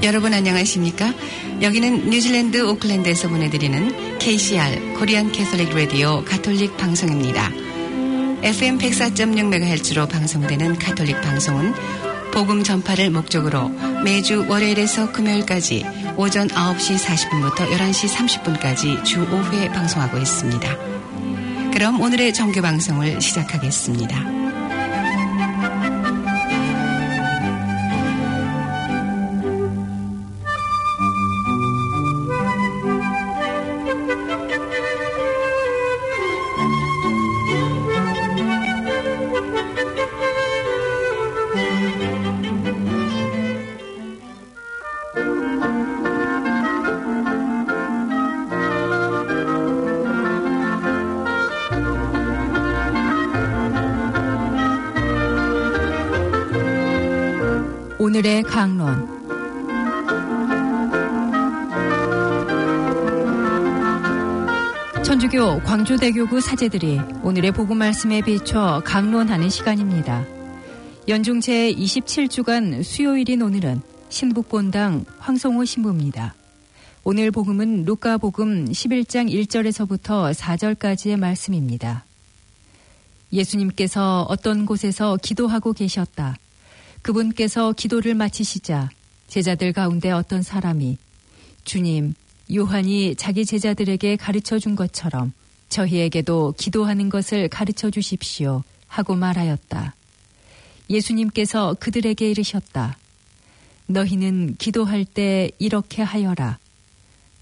여러분 안녕하십니까? 여기는 뉴질랜드 오클랜드에서 보내드리는 KCR 코리안 캐톨릭 라디오 가톨릭 방송입니다. FM 104.6MHz로 방송되는 가톨릭 방송은 복음 전파를 목적으로 매주 월요일에서 금요일까지 오전 9시 40분부터 11시 30분까지 주 5회 방송하고 있습니다. 그럼 오늘의 정규 방송을 시작하겠습니다. 오늘의 강론. 천주교 광주대교구 사제들이 오늘의 복음 말씀에 비춰 강론하는 시간입니다. 연중 제27주간 수요일인 오늘은 신북본당 황성호 신부입니다. 오늘 복음은 루카복음 11장 1절에서부터 4절까지의 말씀입니다. 예수님께서 어떤 곳에서 기도하고 계셨다. 그분께서 기도를 마치시자 제자들 가운데 어떤 사람이 주님, 요한이 자기 제자들에게 가르쳐 준 것처럼 저희에게도 기도하는 것을 가르쳐 주십시오 하고 말하였다. 예수님께서 그들에게 이르셨다. 너희는 기도할 때 이렇게 하여라.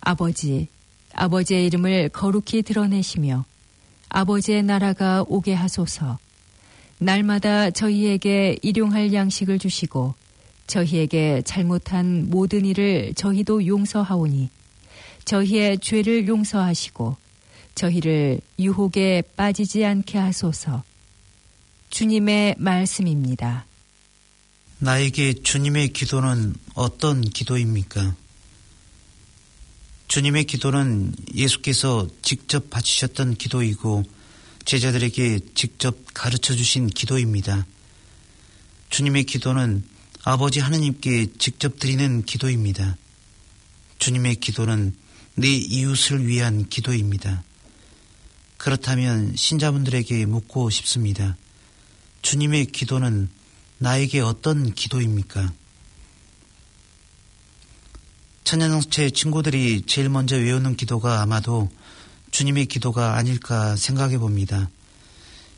아버지, 아버지의 이름을 거룩히 드러내시며 아버지의 나라가 오게 하소서. 날마다 저희에게 일용할 양식을 주시고 저희에게 잘못한 모든 일을 저희도 용서하오니 저희의 죄를 용서하시고 저희를 유혹에 빠지지 않게 하소서. 주님의 말씀입니다. 나에게 주님의 기도는 어떤 기도입니까? 주님의 기도는 예수께서 직접 바치셨던 기도이고 제자들에게 직접 가르쳐 주신 기도입니다. 주님의 기도는 아버지 하느님께 직접 드리는 기도입니다. 주님의 기도는 내 이웃을 위한 기도입니다. 그렇다면 신자분들에게 묻고 싶습니다. 주님의 기도는 나에게 어떤 기도입니까? 천년성체 친구들이 제일 먼저 외우는 기도가 아마도 주님의 기도가 아닐까 생각해 봅니다.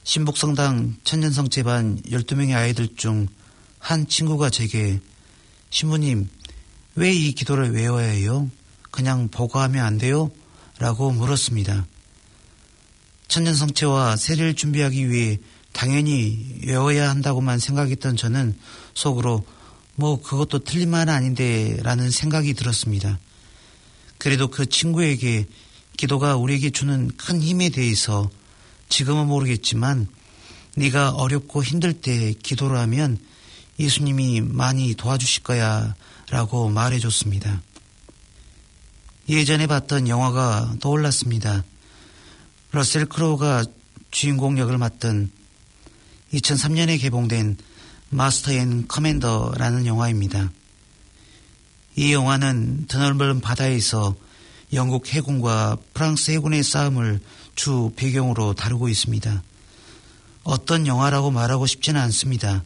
신복성당 천년성체반 12명의 아이들 중 한 친구가 제게 신부님, 왜 이 기도를 외워야 해요? 그냥 보고하면 안 돼요? 라고 물었습니다. 천년성체와 세례를 준비하기 위해 당연히 외워야 한다고만 생각했던 저는 속으로 뭐 그것도 틀린 말은 아닌데 라는 생각이 들었습니다. 그래도 그 친구에게 기도가 우리에게 주는 큰 힘에 대해서 지금은 모르겠지만 네가 어렵고 힘들 때 기도를 하면 예수님이 많이 도와주실 거야 라고 말해줬습니다. 예전에 봤던 영화가 떠올랐습니다. 러셀 크로우가 주인공 역을 맡던 2003년에 개봉된 마스터 앤 커맨더라는 영화입니다. 이 영화는 드넓은 바다에서 영국 해군과 프랑스 해군의 싸움을 주 배경으로 다루고 있습니다. 어떤 영화라고 말하고 싶지는 않습니다.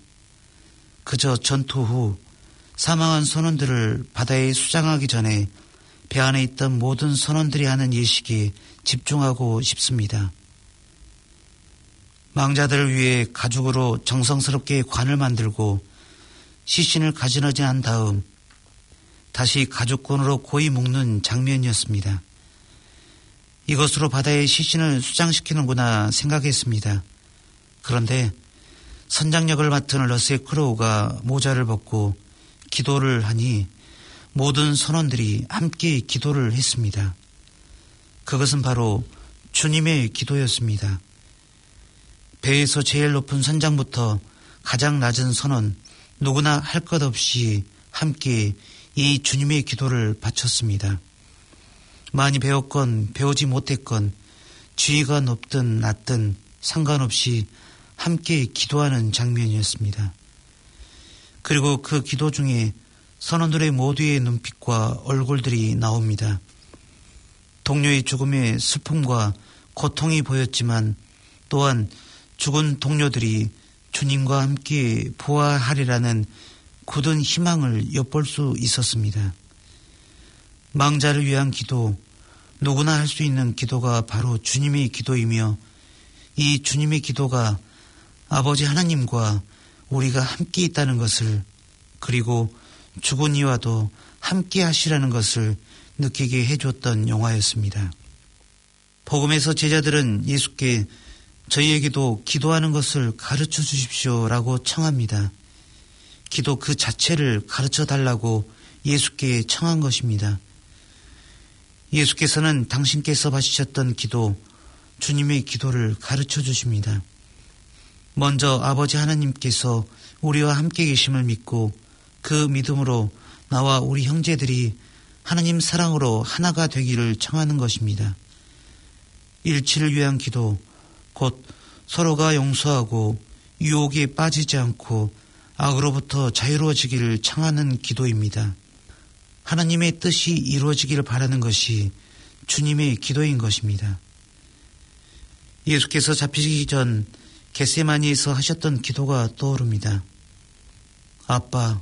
그저 전투 후 사망한 선원들을 바다에 수장하기 전에 배 안에 있던 모든 선원들이 하는 예식에 집중하고 싶습니다. 망자들을 위해 가죽으로 정성스럽게 관을 만들고 시신을 가지런히 한 다음 다시 가죽끈으로 고이 묶는 장면이었습니다. 이것으로 바다의 시신을 수장시키는구나 생각했습니다. 그런데 선장역을 맡은 러셀 크로우가 모자를 벗고 기도를 하니 모든 선원들이 함께 기도를 했습니다. 그것은 바로 주님의 기도였습니다. 배에서 제일 높은 선장부터 가장 낮은 선원 누구나 할 것 없이 함께 이 주님의 기도를 바쳤습니다. 많이 배웠건 배우지 못했건 지위가 높든 낮든 상관없이 함께 기도하는 장면이었습니다. 그리고 그 기도 중에 선원들의 모두의 눈빛과 얼굴들이 나옵니다. 동료의 죽음에 슬픔과 고통이 보였지만 또한 죽은 동료들이 주님과 함께 부활하리라는 굳은 희망을 엿볼 수 있었습니다. 망자를 위한 기도, 누구나 할 수 있는 기도가 바로 주님의 기도이며 이 주님의 기도가 아버지 하나님과 우리가 함께 있다는 것을, 그리고 죽은 이와도 함께 하시라는 것을 느끼게 해줬던 영화였습니다. 복음에서 제자들은 예수께 저희에게도 기도하는 것을 가르쳐 주십시오라고 청합니다. 기도 그 자체를 가르쳐 달라고 예수께 청한 것입니다. 예수께서는 당신께서 바치셨던 기도, 주님의 기도를 가르쳐 주십니다. 먼저 아버지 하나님께서 우리와 함께 계심을 믿고 그 믿음으로 나와 우리 형제들이 하나님 사랑으로 하나가 되기를 청하는 것입니다. 일치를 위한 기도, 곧 서로가 용서하고 유혹에 빠지지 않고 악으로부터 자유로워지기를 청하는 기도입니다. 하나님의 뜻이 이루어지기를 바라는 것이 주님의 기도인 것입니다. 예수께서 잡히시기 전 겟세마니에서 하셨던 기도가 떠오릅니다. 아빠,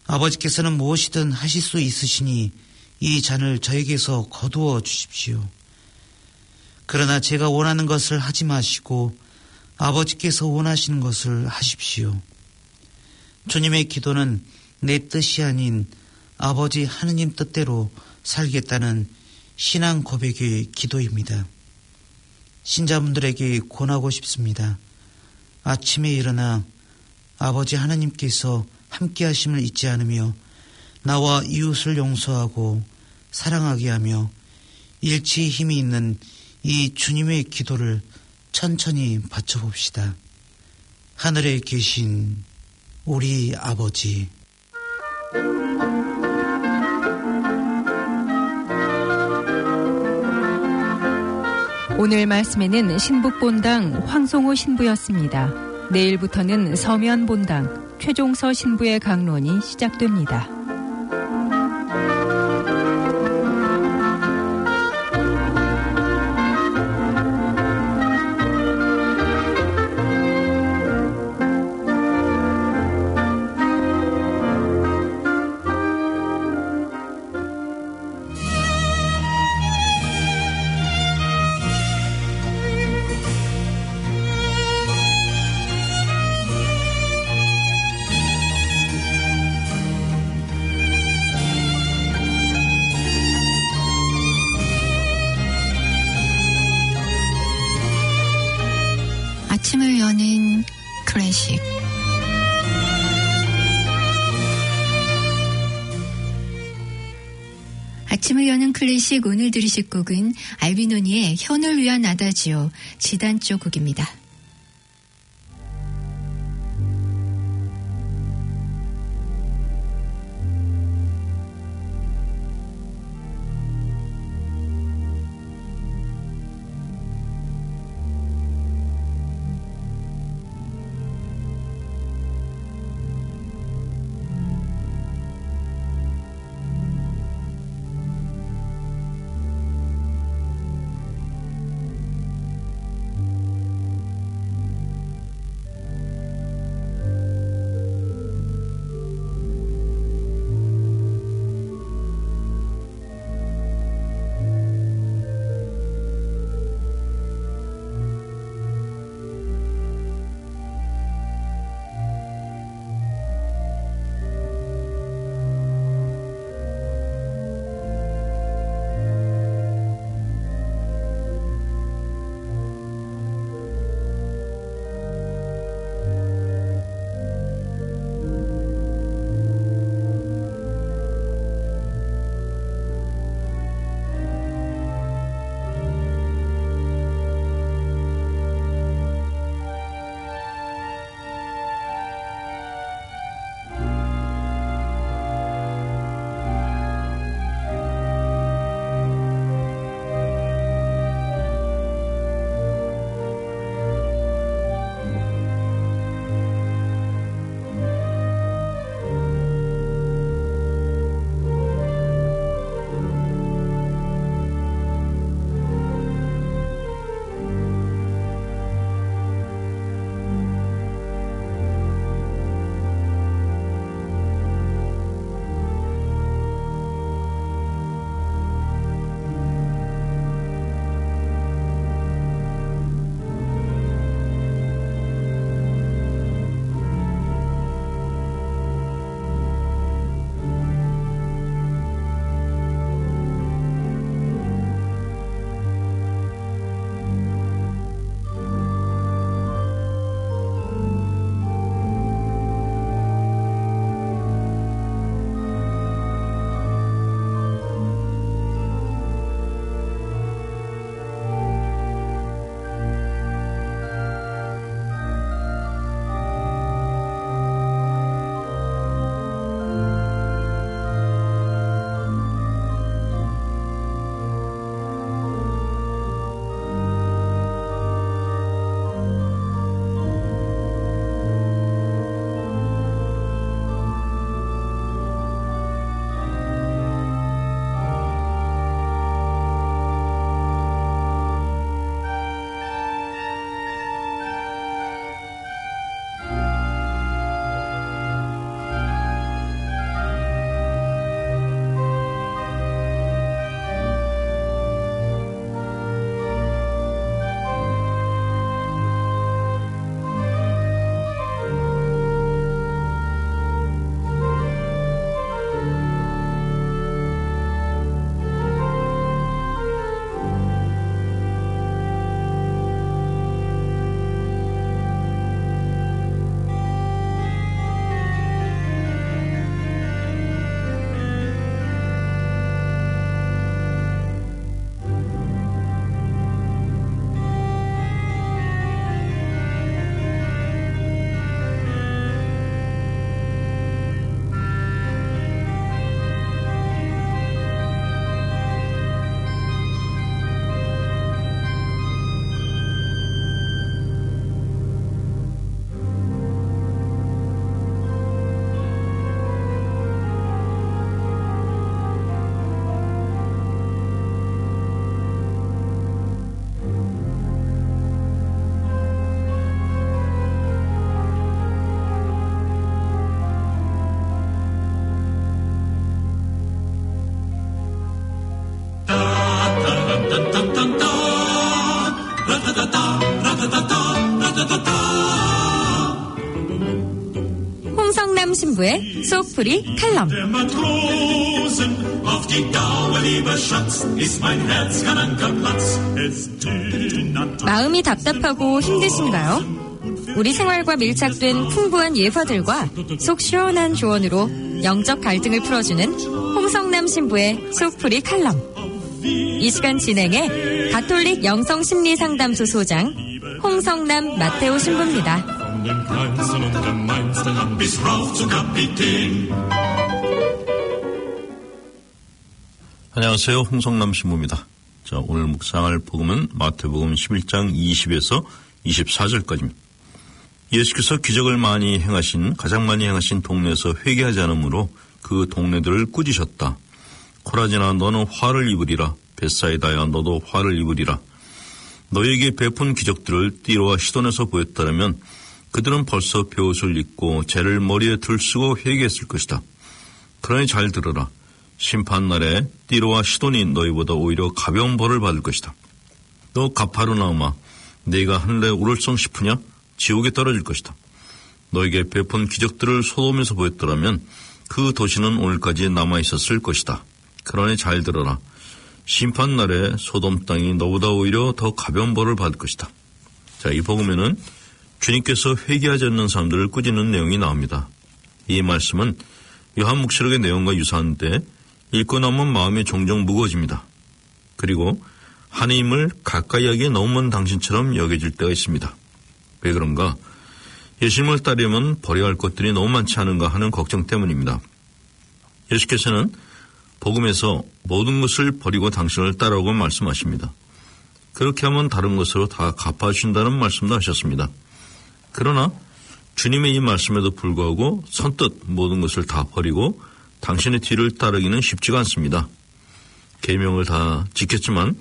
아버지께서는 무엇이든 하실 수 있으시니 이 잔을 저에게서 거두어 주십시오. 그러나 제가 원하는 것을 하지 마시고 아버지께서 원하시는 것을 하십시오. 주님의 기도는 내 뜻이 아닌 아버지 하느님 뜻대로 살겠다는 신앙 고백의 기도입니다. 신자분들에게 권하고 싶습니다. 아침에 일어나 아버지 하나님께서 함께 하심을 잊지 않으며 나와 이웃을 용서하고 사랑하게 하며 일치의 힘이 있는 이 주님의 기도를 천천히 바쳐봅시다. 하늘에 계신 우리 아버지, 오늘 말씀에는 신북본당 황송호 신부였습니다. 내일부터는 서면본당 최종서 신부의 강론이 시작됩니다. 아침을 여는 클래식. 아침을 여는 클래식, 오늘 들으실 곡은 알비노니의 현을 위한 아다지오 지단조 곡입니다. 신부의 속풀이 칼럼. 마음이 답답하고 힘드신가요? 우리 생활과 밀착된 풍부한 예화들과 속 시원한 조언으로 영적 갈등을 풀어주는 홍성남 신부의 속풀이 칼럼. 이 시간 진행해 가톨릭 영성심리상담소 소장 홍성남 마테오 신부입니다. 안녕하세요. 홍성남 신부입니다. 자, 오늘 묵상할 복음은 마태복음 11장 20에서 24절까지입니다. 예수께서 기적을 가장 많이 행하신 동네에서 회개하지 않으므로 그 동네들을 꾸짖으셨다. 코라지나 너는 화를 입으리라. 벳사이다야 너도 화를 입으리라. 너에게 베푼 기적들을 띠로와 시돈에서 보였다면 그들은 벌써 베옷을 입고 재를 머리에 들쓰고 회개했을 것이다. 그러니 잘 들어라. 심판날에 띠로와 시돈이 너희보다 오히려 가벼운 벌을 받을 것이다. 너 가파르나움아, 네가 하늘에 오를성 싶으냐? 지옥에 떨어질 것이다. 너에게 베푼 기적들을 소돔에서 보였더라면 그 도시는 오늘까지 남아있었을 것이다. 그러니 잘 들어라. 심판날에 소돔 땅이 너보다 오히려 더 가벼운 벌을 받을 것이다. 자, 이 복음에는 주님께서 회개하지 않는 사람들을 꾸짖는 내용이 나옵니다. 이 말씀은 요한묵시록의 내용과 유사한데 읽고 나면 마음이 종종 무거워집니다. 그리고 하나님을 가까이 하기에 너무 먼 당신처럼 여겨질 때가 있습니다. 왜 그런가? 예수님을 따르려면 버려야 할 것들이 너무 많지 않은가 하는 걱정 때문입니다. 예수께서는 복음에서 모든 것을 버리고 당신을 따라오고 말씀하십니다. 그렇게 하면 다른 것으로 다 갚아주신다는 말씀도 하셨습니다. 그러나 주님의 이 말씀에도 불구하고 선뜻 모든 것을 다 버리고 당신의 뒤를 따르기는 쉽지가 않습니다. 계명을 다 지켰지만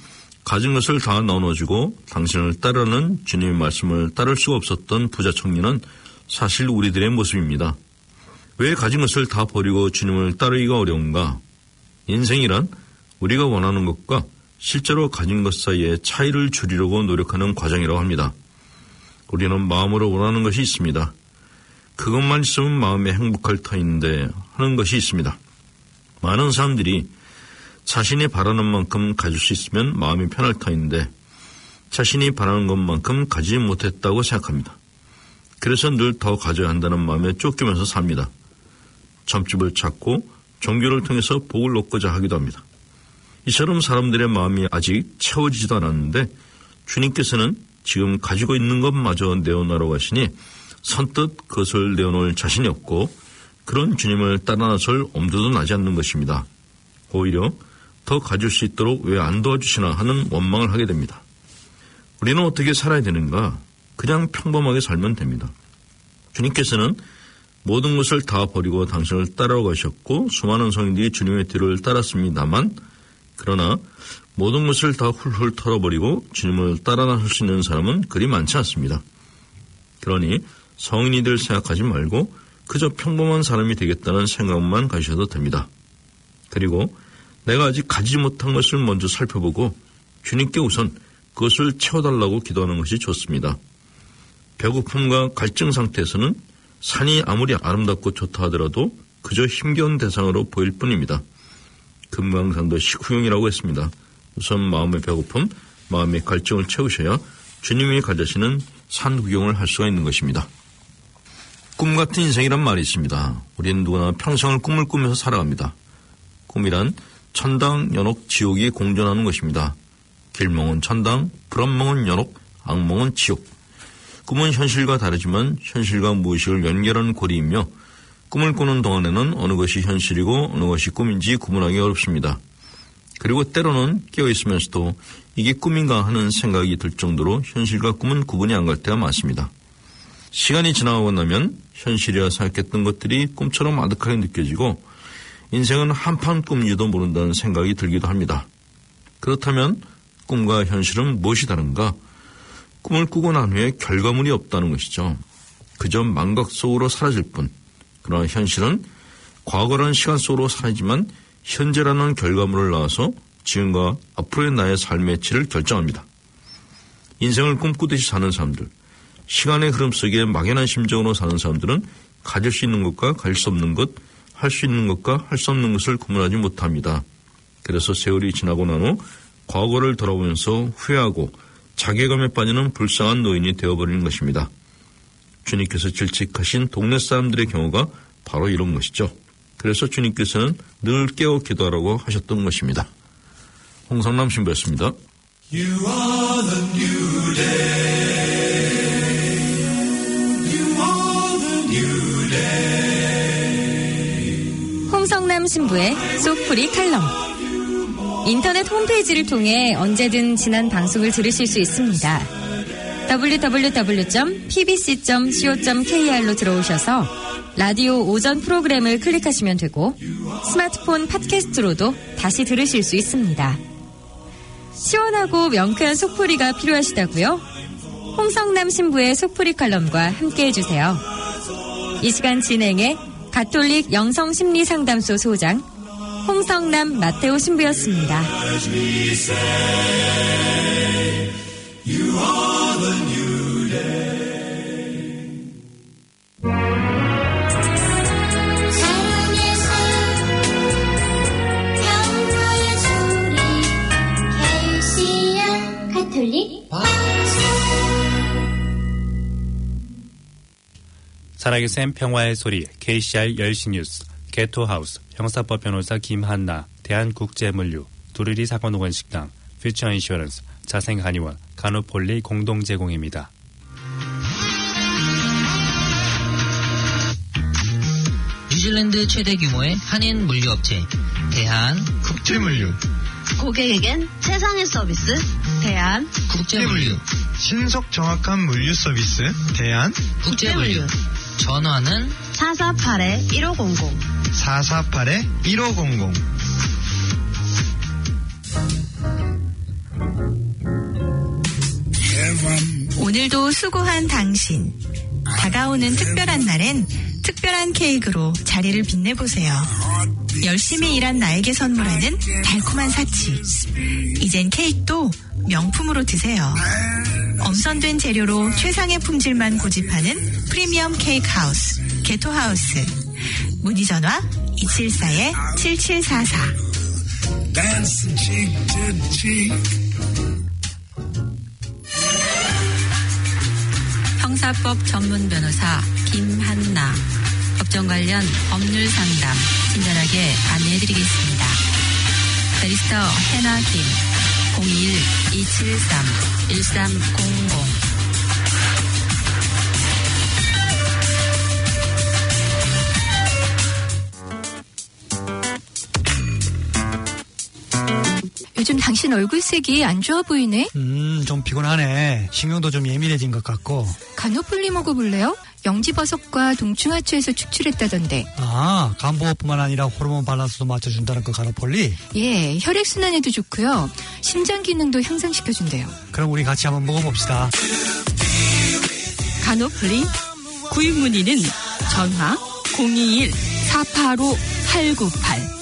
가진 것을 다 나눠주고 당신을 따르는 주님의 말씀을 따를 수가 없었던 부자 청년은 사실 우리들의 모습입니다. 왜 가진 것을 다 버리고 주님을 따르기가 어려운가? 인생이란 우리가 원하는 것과 실제로 가진 것 사이의 차이를 줄이려고 노력하는 과정이라고 합니다. 우리는 마음으로 원하는 것이 있습니다. 그것만 있으면 마음에 행복할 터인데 하는 것이 있습니다. 많은 사람들이 자신이 바라는 만큼 가질 수 있으면 마음이 편할 터인데 자신이 바라는 것만큼 가지지 못했다고 생각합니다. 그래서 늘 더 가져야 한다는 마음에 쫓기면서 삽니다. 점집을 찾고 종교를 통해서 복을 얻고자 하기도 합니다. 이처럼 사람들의 마음이 아직 채워지지도 않았는데 주님께서는 지금 가지고 있는 것마저 내어놓으라고 하시니 선뜻 그것을 내어놓을 자신이 없고 그런 주님을 따라 나설 엄두도 나지 않는 것입니다. 오히려 더 가질 수 있도록 왜 안 도와주시나 하는 원망을 하게 됩니다. 우리는 어떻게 살아야 되는가? 그냥 평범하게 살면 됩니다. 주님께서는 모든 것을 다 버리고 당신을 따라오고 하셨고 수많은 성인들이 주님의 뒤를 따랐습니다만 그러나 모든 것을 다 훌훌 털어버리고 주님을 따라 나설 수 있는 사람은 그리 많지 않습니다. 그러니 성인이 될 생각하지 말고 그저 평범한 사람이 되겠다는 생각만 가지셔도 됩니다. 그리고 내가 아직 가지지 못한 것을 먼저 살펴보고 주님께 우선 그것을 채워달라고 기도하는 것이 좋습니다. 배고픔과 갈증 상태에서는 산이 아무리 아름답고 좋다 하더라도 그저 힘겨운 대상으로 보일 뿐입니다. 금강산도 식후경이라고 했습니다. 우선 마음의 배고픔, 마음의 갈증을 채우셔야 주님이 가져시는 산 구경을 할 수가 있는 것입니다. 꿈 같은 인생이란 말이 있습니다. 우리는 누구나 평생을 꿈을 꾸면서 살아갑니다. 꿈이란 천당, 연옥, 지옥이 공존하는 것입니다. 길몽은 천당, 불안몽은 연옥, 악몽은 지옥. 꿈은 현실과 다르지만 현실과 무의식을 연결하는 고리이며 꿈을 꾸는 동안에는 어느 것이 현실이고 어느 것이 꿈인지 구분하기 어렵습니다. 그리고 때로는 깨어있으면서도 이게 꿈인가 하는 생각이 들 정도로 현실과 꿈은 구분이 안 갈 때가 많습니다. 시간이 지나고 나면 현실이라 생각했던 것들이 꿈처럼 아득하게 느껴지고 인생은 한판 꿈인지도 모른다는 생각이 들기도 합니다. 그렇다면 꿈과 현실은 무엇이 다른가? 꿈을 꾸고 난 후에 결과물이 없다는 것이죠. 그저 망각 속으로 사라질 뿐. 그러나 현실은 과거라는 시간 속으로 사라지만 현재라는 결과물을 낳아서 지금과 앞으로의 나의 삶의 질을 결정합니다. 인생을 꿈꾸듯이 사는 사람들, 시간의 흐름 속에 막연한 심정으로 사는 사람들은 가질 수 있는 것과 가질 수 없는 것, 할 수 있는 것과 할 수 없는 것을 구분하지 못합니다. 그래서 세월이 지나고 난 후 과거를 돌아보면서 후회하고 자괴감에 빠지는 불쌍한 노인이 되어버리는 것입니다. 주님께서 질책하신 동네 사람들의 경우가 바로 이런 것이죠. 그래서 주님께서는 늘 깨어 기도하라고 하셨던 것입니다. 홍성남 신부였습니다. You are the new day. You are the new day. 홍성남 신부의 속풀이 칼럼. 인터넷 홈페이지를 통해 언제든 지난 방송을 들으실 수 있습니다. www.pbc.co.kr로 들어오셔서 라디오 오전 프로그램을 클릭하시면 되고 스마트폰 팟캐스트로도 다시 들으실 수 있습니다. 시원하고 명쾌한 속풀이가 필요하시다고요? 홍성남 신부의 속풀이 칼럼과 함께해 주세요. 이 시간 진행에 가톨릭 영성심리상담소 소장 홍성남 마테오 신부였습니다. 살아계신 평화의 소리 KCR 10시 뉴스 게토하우스 형사법 변호사 김한나 대한국제물류 두루리 사건호건 식당 퓨처인슈어런스 자생한의원 간호폴리 공동 제공입니다. 뉴질랜드 최대 규모의 한인 물류업체 대한국제물류. 고객에겐 최상의 서비스 대한국제물류. 신속 정확한 물류 서비스 대한국제물류. 전화는 448-1500 448-1500. 오늘도 수고한 당신. 다가오는 특별한 날엔 특별한 케이크로 자리를 빛내보세요. 열심히 일한 나에게 선물하는 달콤한 사치. 이젠 케이크도 명품으로 드세요. 엄선된 재료로 최상의 품질만 고집하는 프리미엄 케이크 하우스 게토하우스. 문의 전화 274-7744. 형사법 전문 변호사 김한나. 법정 관련 법률 상담 친절하게 안내해드리겠습니다. 베리스터 해나 김 02-273-1300. 요즘 당신 얼굴색이 안 좋아 보이네? 좀 피곤하네. 신경도 좀 예민해진 것 같고. 간호폴리 먹어볼래요? 영지버섯과 동충하초에서 추출했다던데. 아, 간보호뿐만 아니라 호르몬 밸런스도 맞춰준다는 그 간호폴리? 예, 혈액순환에도 좋고요. 심장 기능도 향상시켜준대요. 그럼 우리 같이 한번 먹어봅시다. 간호폴리 구입 문의는 전화 021-485-898.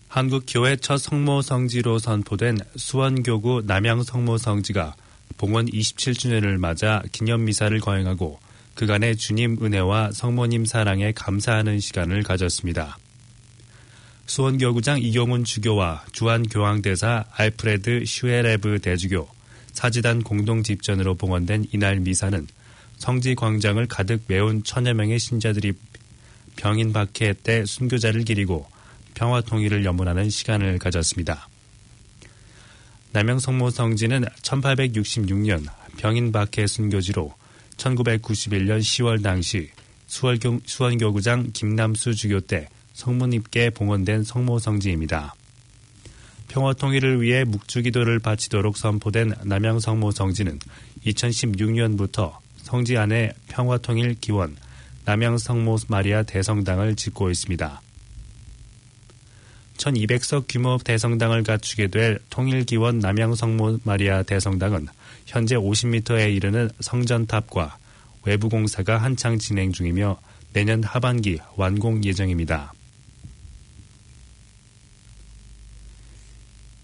한국교회 첫 성모성지로 선포된 수원교구 남양성모성지가 봉헌 27주년을 맞아 기념미사를 거행하고 그간의 주님 은혜와 성모님 사랑에 감사하는 시간을 가졌습니다. 수원교구장 이경훈 주교와 주한교황대사 알프레드 슈에레브 대주교, 사지단 공동 집전으로 봉헌된 이날 미사는 성지 광장을 가득 메운 1000여 명의 신자들이 병인 박해 때 순교자를 기리고 평화 통일을 염원하는 시간을 가졌습니다. 남양성모성지는 1866년 병인 박해 순교지로 1991년 10월 당시 수원교구장 김남수 주교 때 성모님께 봉헌된 성모성지입니다. 평화 통일을 위해 묵주기도를 바치도록 선포된 남양성모성지는 2016년부터 성지 안에 평화통일 기원 남양성모 마리아 대성당을 짓고 있습니다. 1200석 규모 대성당을 갖추게 될 통일기원 남양성모 마리아 대성당은 현재 50m에 이르는 성전탑과 외부 공사가 한창 진행 중이며 내년 하반기 완공 예정입니다.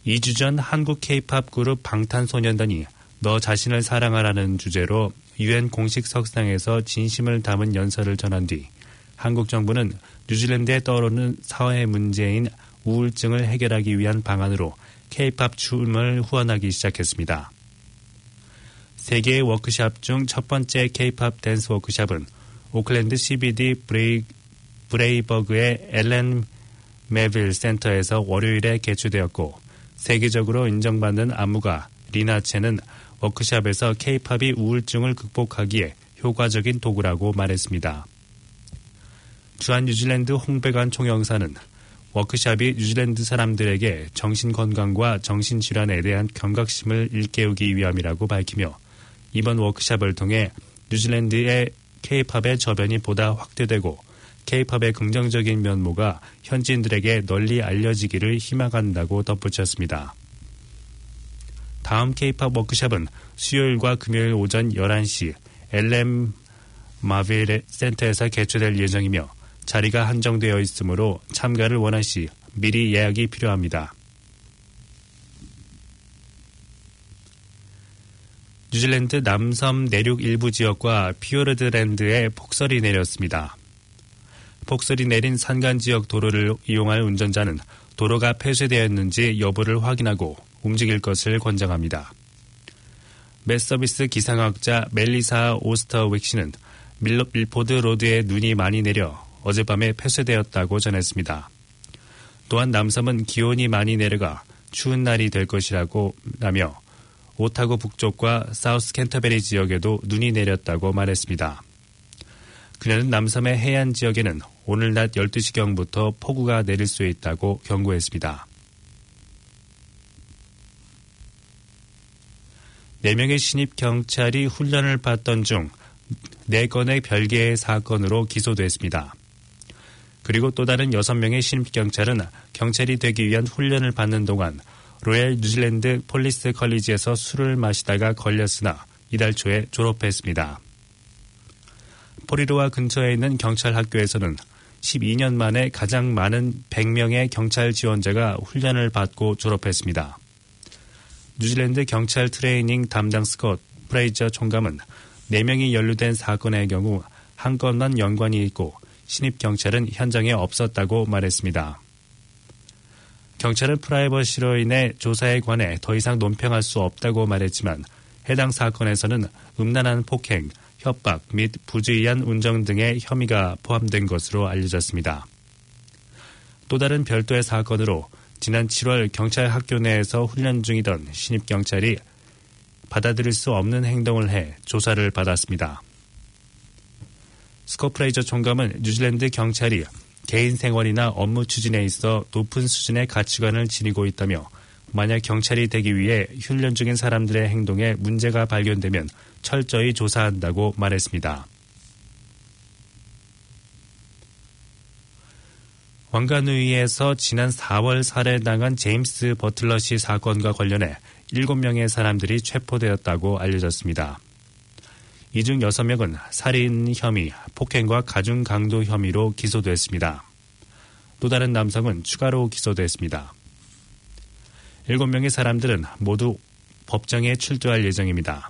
2주 전 한국 K-팝 그룹 방탄소년단이 너 자신을 사랑하라는 주제로 UN 공식 석상에서 진심을 담은 연설을 전한 뒤 한국 정부는 뉴질랜드에 떠오르는 사회 문제인 우울증을 해결하기 위한 방안으로 K-팝 춤을 후원하기 시작했습니다. 세 개의 워크샵 중 첫 번째 K-팝 댄스 워크샵은 오클랜드 CBD 브레이버그의 엘렌 메빌 센터에서 월요일에 개최되었고 세계적으로 인정받는 안무가 리나 첸은 워크샵에서 K-팝이 우울증을 극복하기에 효과적인 도구라고 말했습니다. 주한 뉴질랜드 홍백안 총영사는 워크샵이 뉴질랜드 사람들에게 정신건강과 정신질환에 대한 경각심을 일깨우기 위함이라고 밝히며 이번 워크샵을 통해 뉴질랜드의 K-팝의 저변이 보다 확대되고 K-팝의 긍정적인 면모가 현지인들에게 널리 알려지기를 희망한다고 덧붙였습니다. 다음 K-팝 워크샵은 수요일과 금요일 오전 11시 LM 마빌 센터에서 개최될 예정이며 자리가 한정되어 있으므로 참가를 원하시 미리 예약이 필요합니다. 뉴질랜드 남섬 내륙 일부 지역과 피오르드랜드에 폭설이 내렸습니다. 폭설이 내린 산간지역 도로를 이용할 운전자는 도로가 폐쇄되었는지 여부를 확인하고 움직일 것을 권장합니다. 맷서비스 기상학자 멜리사 오스터윅시는 밀포드 로드에 눈이 많이 내려 어젯밤에 폐쇄되었다고 전했습니다. 또한 남섬은 기온이 많이 내려가 추운 날이 될 것이라고 라며 오타고 북쪽과 사우스 캔터베리 지역에도 눈이 내렸다고 말했습니다. 그녀는 남섬의 해안 지역에는 오늘 낮 12시경부터 폭우가 내릴 수 있다고 경고했습니다. 4명의 신입 경찰이 훈련을 받던 중 4건의 별개의 사건으로 기소됐습니다. 그리고 또 다른 6명의 신입 경찰은 경찰이 되기 위한 훈련을 받는 동안 로얄 뉴질랜드 폴리스 컬리지에서 술을 마시다가 걸렸으나 이달 초에 졸업했습니다. 포리로아 근처에 있는 경찰 학교에서는 12년 만에 가장 많은 100명의 경찰 지원자가 훈련을 받고 졸업했습니다. 뉴질랜드 경찰 트레이닝 담당 스콧 프레이저 총감은 4명이 연루된 사건의 경우 한 건만 연관이 있고 신입 경찰은 현장에 없었다고 말했습니다. 경찰은 프라이버시로 인해 조사에 관해 더 이상 논평할 수 없다고 말했지만 해당 사건에서는 음란한 폭행, 협박 및 부주의한 운전 등의 혐의가 포함된 것으로 알려졌습니다. 또 다른 별도의 사건으로 지난 7월 경찰 학교 내에서 훈련 중이던 신입 경찰이 받아들일 수 없는 행동을 해 조사를 받았습니다. 스콧 프레이저 총감은 뉴질랜드 경찰이 개인 생활이나 업무 추진에 있어 높은 수준의 가치관을 지니고 있다며 만약 경찰이 되기 위해 훈련 중인 사람들의 행동에 문제가 발견되면 철저히 조사한다고 말했습니다. 왕가누이에서 지난 4월 살해당한 제임스 버틀러 씨 사건과 관련해 7명의 사람들이 체포되었다고 알려졌습니다. 이 중 6명은 살인 혐의, 폭행과 가중 강도 혐의로 기소됐습니다. 또 다른 남성은 추가로 기소됐습니다. 7명의 사람들은 모두 법정에 출두할 예정입니다.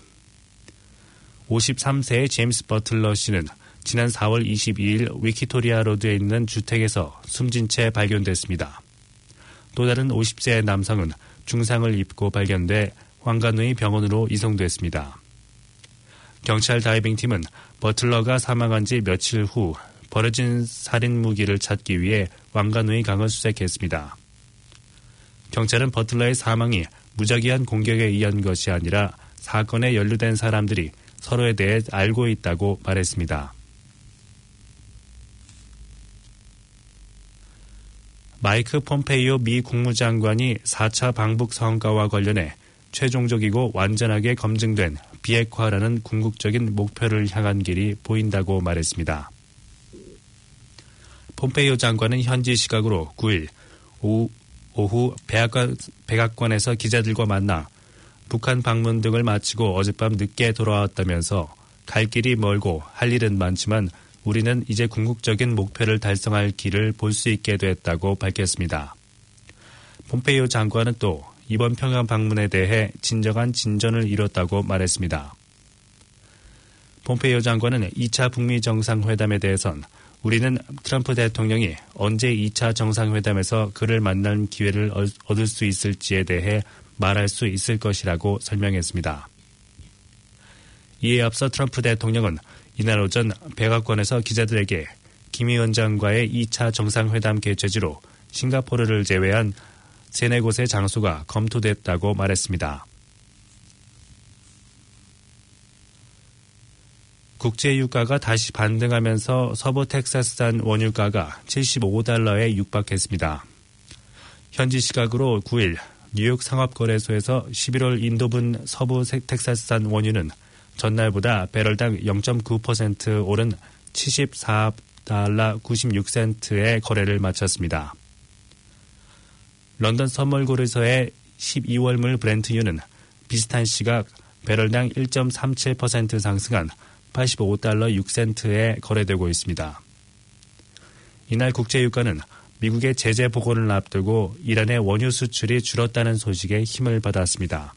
53세의 제임스 버틀러 씨는 지난 4월 22일 위키토리아 로드에 있는 주택에서 숨진 채 발견됐습니다. 또 다른 50세의 남성은 중상을 입고 발견돼 왕가누이 병원으로 이송됐습니다. 경찰 다이빙팀은 버틀러가 사망한 지 며칠 후 버려진 살인 무기를 찾기 위해 왕가누이 강을 수색했습니다. 경찰은 버틀러의 사망이 무작위한 공격에 의한 것이 아니라 사건에 연루된 사람들이 서로에 대해 알고 있다고 말했습니다. 마이크 폼페이오 미 국무장관이 4차 방북 성과와 관련해 최종적이고 완전하게 검증된 비핵화라는 궁극적인 목표를 향한 길이 보인다고 말했습니다. 폼페이오 장관은 현지 시각으로 9일 오후 백악관에서 기자들과 만나 북한 방문 등을 마치고 어젯밤 늦게 돌아왔다면서 갈 길이 멀고 할 일은 많지만 우리는 이제 궁극적인 목표를 달성할 길을 볼 수 있게 됐다고 밝혔습니다. 폼페이오 장관은 또 이번 평양 방문에 대해 진정한 진전을 이뤘다고 말했습니다. 폼페이오 장관은 2차 북미 정상회담에 대해선 우리는 트럼프 대통령이 언제 2차 정상회담에서 그를 만날 기회를 얻을 수 있을지에 대해 말할 수 있을 것이라고 설명했습니다. 이에 앞서 트럼프 대통령은 이날 오전 백악관에서 기자들에게 김 위원장과의 2차 정상회담 개최지로 싱가포르를 제외한 3-4곳의 장소가 검토됐다고 말했습니다. 국제유가가 다시 반등하면서 서부 텍사스산 원유가가 $75에 육박했습니다. 현지 시각으로 9일 뉴욕 상업거래소에서 11월 인도분 서부 텍사스산 원유는 전날보다 배럴당 0.9% 오른 $74.96에 거래를 마쳤습니다. 런던 선물거래소의 12월물 브렌트유는 비슷한 시각 배럴당 1.37% 상승한 $85.06에 거래되고 있습니다. 이날 국제유가는 미국의 제재 복원을 앞두고 이란의 원유 수출이 줄었다는 소식에 힘을 받았습니다.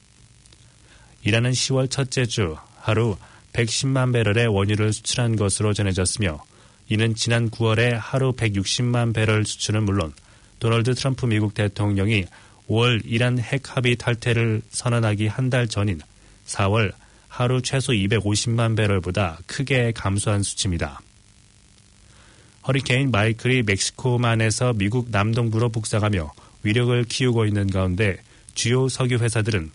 이란은 10월 첫째 주 하루 110만 배럴의 원유를 수출한 것으로 전해졌으며 이는 지난 9월에 하루 160만 배럴 수출은 물론 도널드 트럼프 미국 대통령이 5월 이란 핵 합의 탈퇴를 선언하기 한 달 전인 4월 하루 최소 250만 배럴보다 크게 감소한 수치입니다. 허리케인 마이클이 멕시코만에서 미국 남동부로 북상하며 위력을 키우고 있는 가운데 주요 석유 회사들은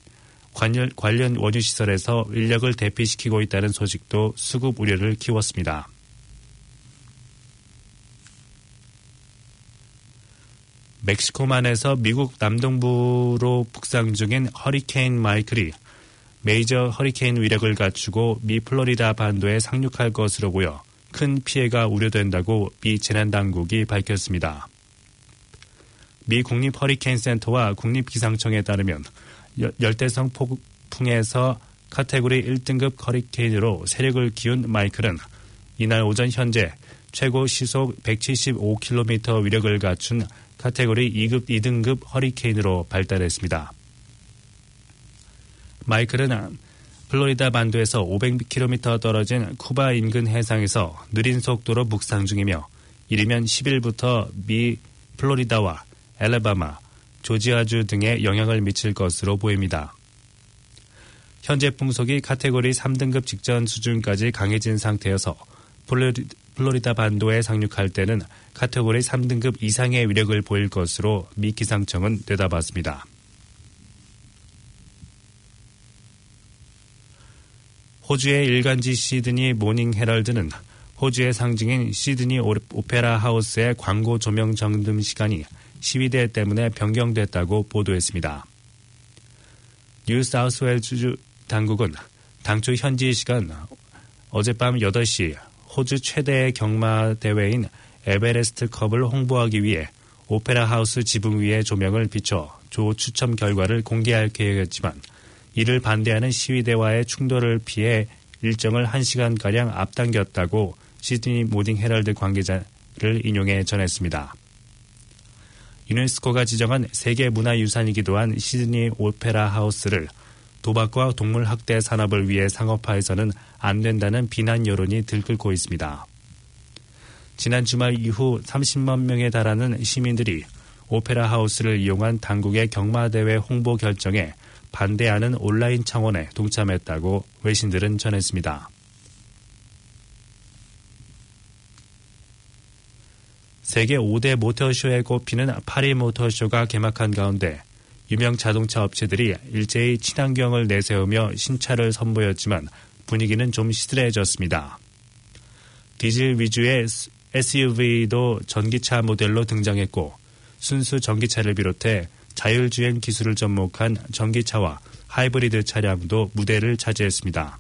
관련 원유 시설에서 인력을 대피시키고 있다는 소식도 수급 우려를 키웠습니다. 멕시코만에서 미국 남동부로 북상 중인 허리케인 마이클이 메이저 허리케인 위력을 갖추고 미 플로리다 반도에 상륙할 것으로 보여 큰 피해가 우려된다고 미 재난당국이 밝혔습니다. 미 국립 허리케인 센터와 국립기상청에 따르면 열대성 폭풍에서 카테고리 1등급 허리케인으로 세력을 기운 마이클은 이날 오전 현재 최고 시속 175km 위력을 갖춘 카테고리 2등급 허리케인으로 발달했습니다. 마이클은 플로리다 반도에서 500km 떨어진 쿠바 인근 해상에서 느린 속도로 북상 중이며 이르면 10일부터 미 플로리다와 알래바마, 조지아주 등에 영향을 미칠 것으로 보입니다. 현재 풍속이 카테고리 3등급 직전 수준까지 강해진 상태여서 플로리다 반도에 상륙할 때는 카테고리 3등급 이상의 위력을 보일 것으로 미 기상청은 내다봤습니다. 호주의 일간지 시드니 모닝 헤럴드는 호주의 상징인 시드니 오페라 하우스의 광고 조명 정등 시간이 시위대 때문에 변경됐다고 보도했습니다. 뉴사우스웨일즈 당국은 당초 현지 시간 어젯밤 8시 호주 최대의 경마대회인 에베레스트컵을 홍보하기 위해 오페라 하우스 지붕 위에 조명을 비춰 조 추첨 결과를 공개할 계획이었지만 이를 반대하는 시위대와의 충돌을 피해 일정을 1시간가량 앞당겼다고 시드니 모닝 헤럴드 관계자를 인용해 전했습니다. 유네스코가 지정한 세계문화유산이기도 한 시드니 오페라 하우스를 도박과 동물학대 산업을 위해 상업화해서는 안 된다는 비난 여론이 들끓고 있습니다. 지난 주말 이후 30만 명에 달하는 시민들이 오페라 하우스를 이용한 당국의 경마대회 홍보 결정에 반대하는 온라인 창원에 동참했다고 외신들은 전했습니다. 세계 5대 모터쇼에 꼽히는 파리 모터쇼가 개막한 가운데 유명 자동차 업체들이 일제히 친환경을 내세우며 신차를 선보였지만 분위기는 좀 시들해졌습니다. 디젤 위주의 SUV도 전기차 모델로 등장했고 순수 전기차를 비롯해 자율주행 기술을 접목한 전기차와 하이브리드 차량도 무대를 차지했습니다.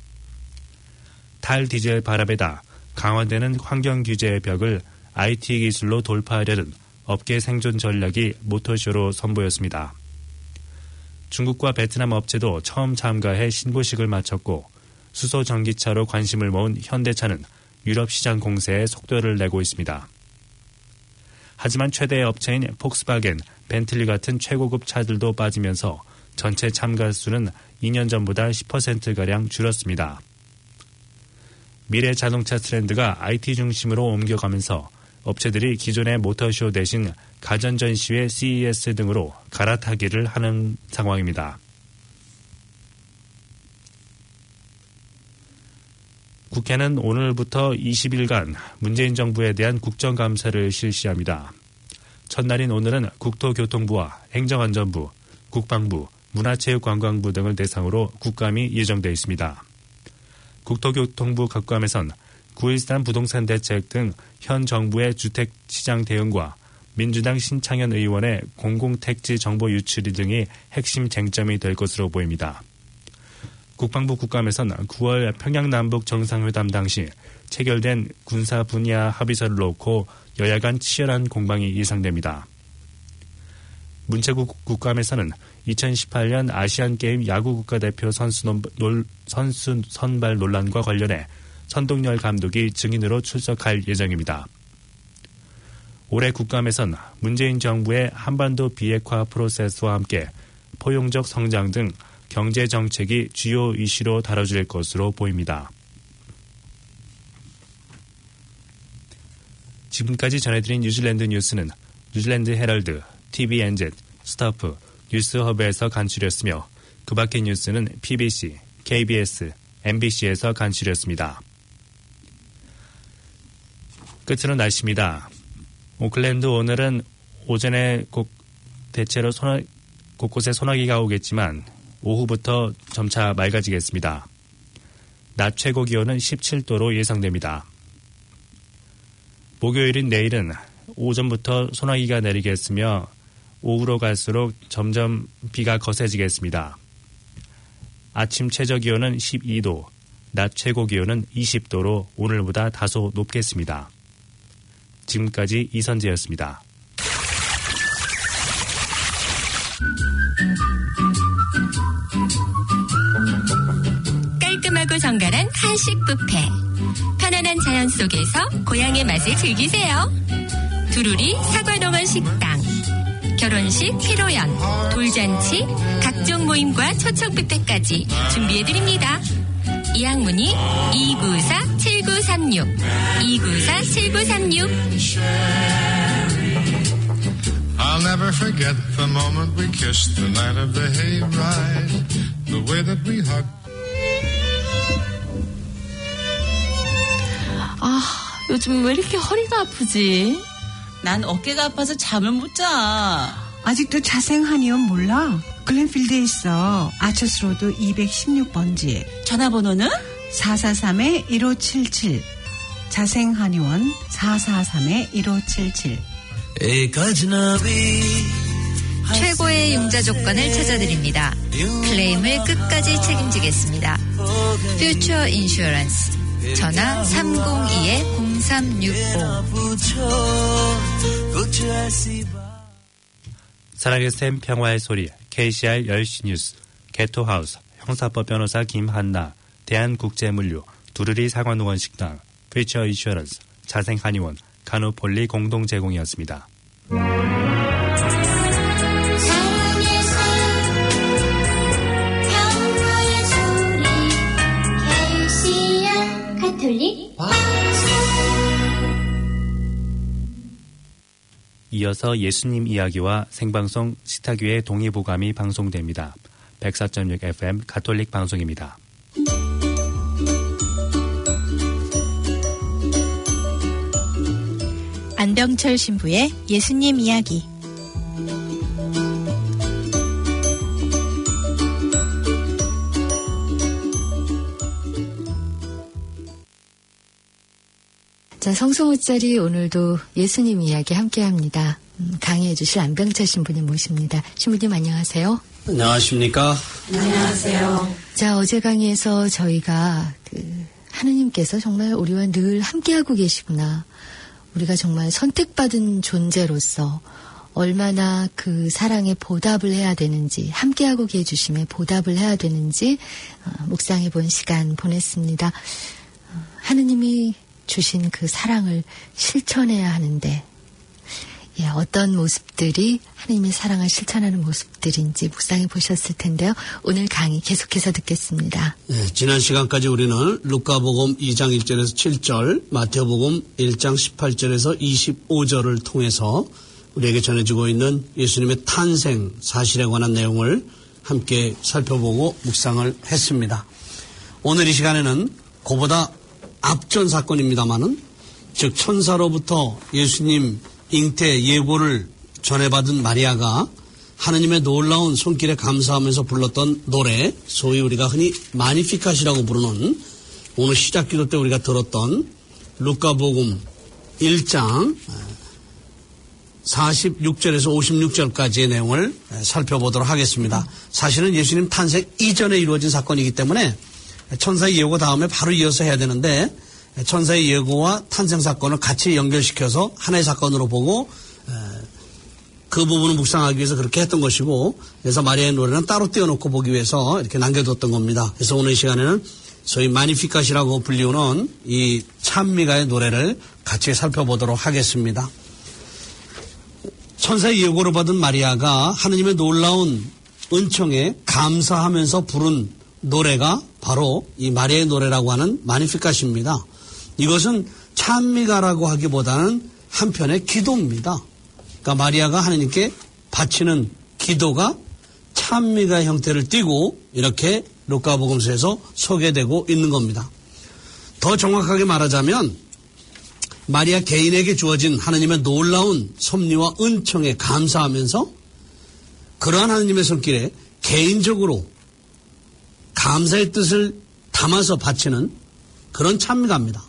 탈디젤 발압에다 강화되는 환경 규제의 벽을 IT 기술로 돌파하려는 업계 생존 전략이 모터쇼로 선보였습니다. 중국과 베트남 업체도 처음 참가해 신고식을 마쳤고 수소 전기차로 관심을 모은 현대차는 유럽 시장 공세에 속도를 내고 있습니다. 하지만 최대 업체인 폭스바겐, 벤틀리 같은 최고급 차들도 빠지면서 전체 참가 수는 2년 전보다 10%가량 줄었습니다. 미래 자동차 트렌드가 IT 중심으로 옮겨가면서 업체들이 기존의 모터쇼 대신 가전 전시회 CES 등으로 갈아타기를 하는 상황입니다. 국회는 오늘부터 20일간 문재인 정부에 대한 국정감사를 실시합니다. 첫날인 오늘은 국토교통부와 행정안전부, 국방부, 문화체육관광부 등을 대상으로 국감이 예정되어 있습니다. 국토교통부 국감에선 9.13 부동산 대책 등 현 정부의 주택시장 대응과 민주당 신창현 의원의 공공택지 정보 유출 등이 핵심 쟁점이 될 것으로 보입니다. 국방부 국감에선 9월 평양남북 정상회담 당시 체결된 군사 분야 합의서를 놓고 여야 간 치열한 공방이 예상됩니다. 문체국 국감에서는 2018년 아시안게임 야구 국가대표 선수 선발 논란과 관련해 선동열 감독이 증인으로 출석할 예정입니다. 올해 국감에선 문재인 정부의 한반도 비핵화 프로세스와 함께 포용적 성장 등 경제 정책이 주요 이슈로 다뤄질 것으로 보입니다. 지금까지 전해드린 뉴질랜드 뉴스는 뉴질랜드 헤럴드, TVNZ, 스타프, 뉴스허브에서 간추렸으며 그 밖의 뉴스는 PBC, KBS, MBC에서 간추렸습니다. 끝으로 날씨입니다. 오클랜드 오늘은 오전에 대체로 곳곳에 소나기가 오겠지만 오후부터 점차 맑아지겠습니다. 낮 최고 기온은 17도로 예상됩니다. 목요일인 내일은 오전부터 소나기가 내리겠으며 오후로 갈수록 점점 비가 거세지겠습니다. 아침 최저 기온은 12도, 낮 최고 기온은 20도로 오늘보다 다소 높겠습니다. 지금까지 이선재였습니다. 깔끔하고 정갈한 한식 뷔페. 편안한 자연 속에서 고향의 맛을 즐기세요. 두루리 사과농원 식당. 결혼식, 피로연, 돌잔치, 각종 모임과 초청 뷔페까지 준비해드립니다. 예약문의 294-7936 294-7936. I'll never forget the moment we kissed the night of the hayride, the way that we hugged. 요즘 왜 이렇게 허리가 아프지? 난 어깨가 아파서 잠을 못 자. 아직도 자생한의원 몰라? 글렌필드에 있어. 아처스로드 216번지. 전화번호는? 443-1577. 자생한의원 443-1577. 최고의 융자 조건을 찾아드립니다. 클레임을 끝까지 책임지겠습니다. 퓨처 인슈어런스. 전화 302-0365. 사랑의 샘 평화의 소리 KCR 10시 뉴스 개토하우스 형사법 변호사 김한나 대한국제물류 두루리 사과농원 식당 퓨처 인슈어런스 자생한의원 간호폴리 공동 제공이었습니다. 이어서 예수님 이야기와 생방송 식탁위의 동의보감이 방송됩니다. 104.6 FM 가톨릭 방송입니다. 안병철 신부의 예수님 이야기. 자, 성수모짜리 오늘도 예수님 이야기 함께합니다. 강의해 주실 안병철 신부님 모십니다. 신부님 안녕하세요. 안녕하십니까? 안녕하세요. 자, 어제 강의에서 저희가 하느님께서 정말 우리와 늘 함께하고 계시구나. 우리가 정말 선택받은 존재로서 얼마나 그 사랑에 보답을 해야 되는지, 함께하고 계주심에 보답을 해야 되는지 묵상해 본 시간 보냈습니다. 하느님이 주신 그 사랑을 실천해야 하는데 예, 어떤 모습들이 하나님의 사랑을 실천하는 모습들인지 묵상해 보셨을 텐데요. 오늘 강의 계속해서 듣겠습니다. 네, 지난 시간까지 우리는 루카복음 2장 1절에서 7절, 마태복음 1장 18절에서 25절을 통해서 우리에게 전해지고 있는 예수님의 탄생 사실에 관한 내용을 함께 살펴보고 묵상을 했습니다. 오늘 이 시간에는 그보다 앞전 사건입니다마는 즉 천사로부터 예수님 잉태 예고를 전해받은 마리아가 하느님의 놀라운 손길에 감사하면서 불렀던 노래, 소위 우리가 흔히 마니피캇이라고 부르는 오늘 시작기도 때 우리가 들었던 루카복음 1장 46절에서 56절까지의 내용을 살펴보도록 하겠습니다. 사실은 예수님 탄생 이전에 이루어진 사건이기 때문에 천사의 예고 다음에 바로 이어서 해야 되는데 천사의 예고와 탄생 사건을 같이 연결시켜서 하나의 사건으로 보고 그 부분을 묵상하기 위해서 그렇게 했던 것이고, 그래서 마리아의 노래는 따로 떼어놓고 보기 위해서 이렇게 남겨뒀던 겁니다. 그래서 오늘 이 시간에는 소위 마니피캇이라고 불리우는 이 찬미가의 노래를 같이 살펴보도록 하겠습니다. 천사의 예고를 받은 마리아가 하느님의 놀라운 은총에 감사하면서 부른 노래가 바로 이 마리아의 노래라고 하는 마니피캇입니다. 이것은 찬미가라고 하기보다는 한편의 기도입니다. 그러니까 마리아가 하나님께 바치는 기도가 찬미가의 형태를 띠고 이렇게 루카복음서에서 소개되고 있는 겁니다. 더 정확하게 말하자면 마리아 개인에게 주어진 하나님의 놀라운 섭리와 은총에 감사하면서 그러한 하나님의 손길에 개인적으로 감사의 뜻을 담아서 바치는 그런 찬미가입니다.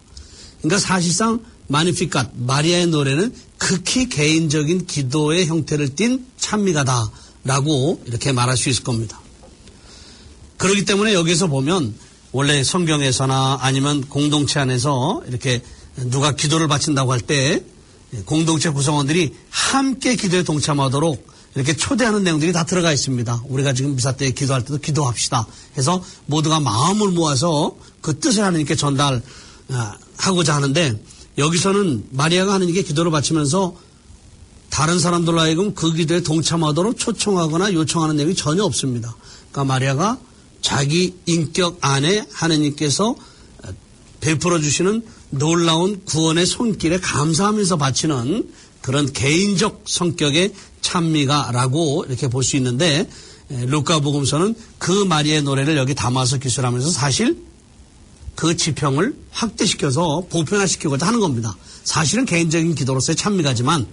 그러니까 사실상 마니피캇, 마리아의 노래는 극히 개인적인 기도의 형태를 띤 찬미가다라고 이렇게 말할 수 있을 겁니다. 그렇기 때문에 여기서 보면 원래 성경에서나 아니면 공동체 안에서 이렇게 누가 기도를 바친다고 할 때 공동체 구성원들이 함께 기도에 동참하도록 이렇게 초대하는 내용들이 다 들어가 있습니다. 우리가 지금 미사 때 기도할 때도 기도합시다 해서 모두가 마음을 모아서 그 뜻을 하나님께 전달하고자 하는데, 여기서는 마리아가 하나님께 기도를 바치면서 다른 사람들로 하여금 그 기도에 동참하도록 초청하거나 요청하는 내용이 전혀 없습니다. 그러니까 마리아가 자기 인격 안에 하나님께서 베풀어 주시는 놀라운 구원의 손길에 감사하면서 바치는 그런 개인적 성격의 찬미가라고 이렇게 볼 수 있는데, 루카복음서는 그 마리아의 노래를 여기 담아서 기술하면서 사실 그 지평을 확대시켜서 보편화시키고자 하는 겁니다. 사실은 개인적인 기도로서의 찬미가지만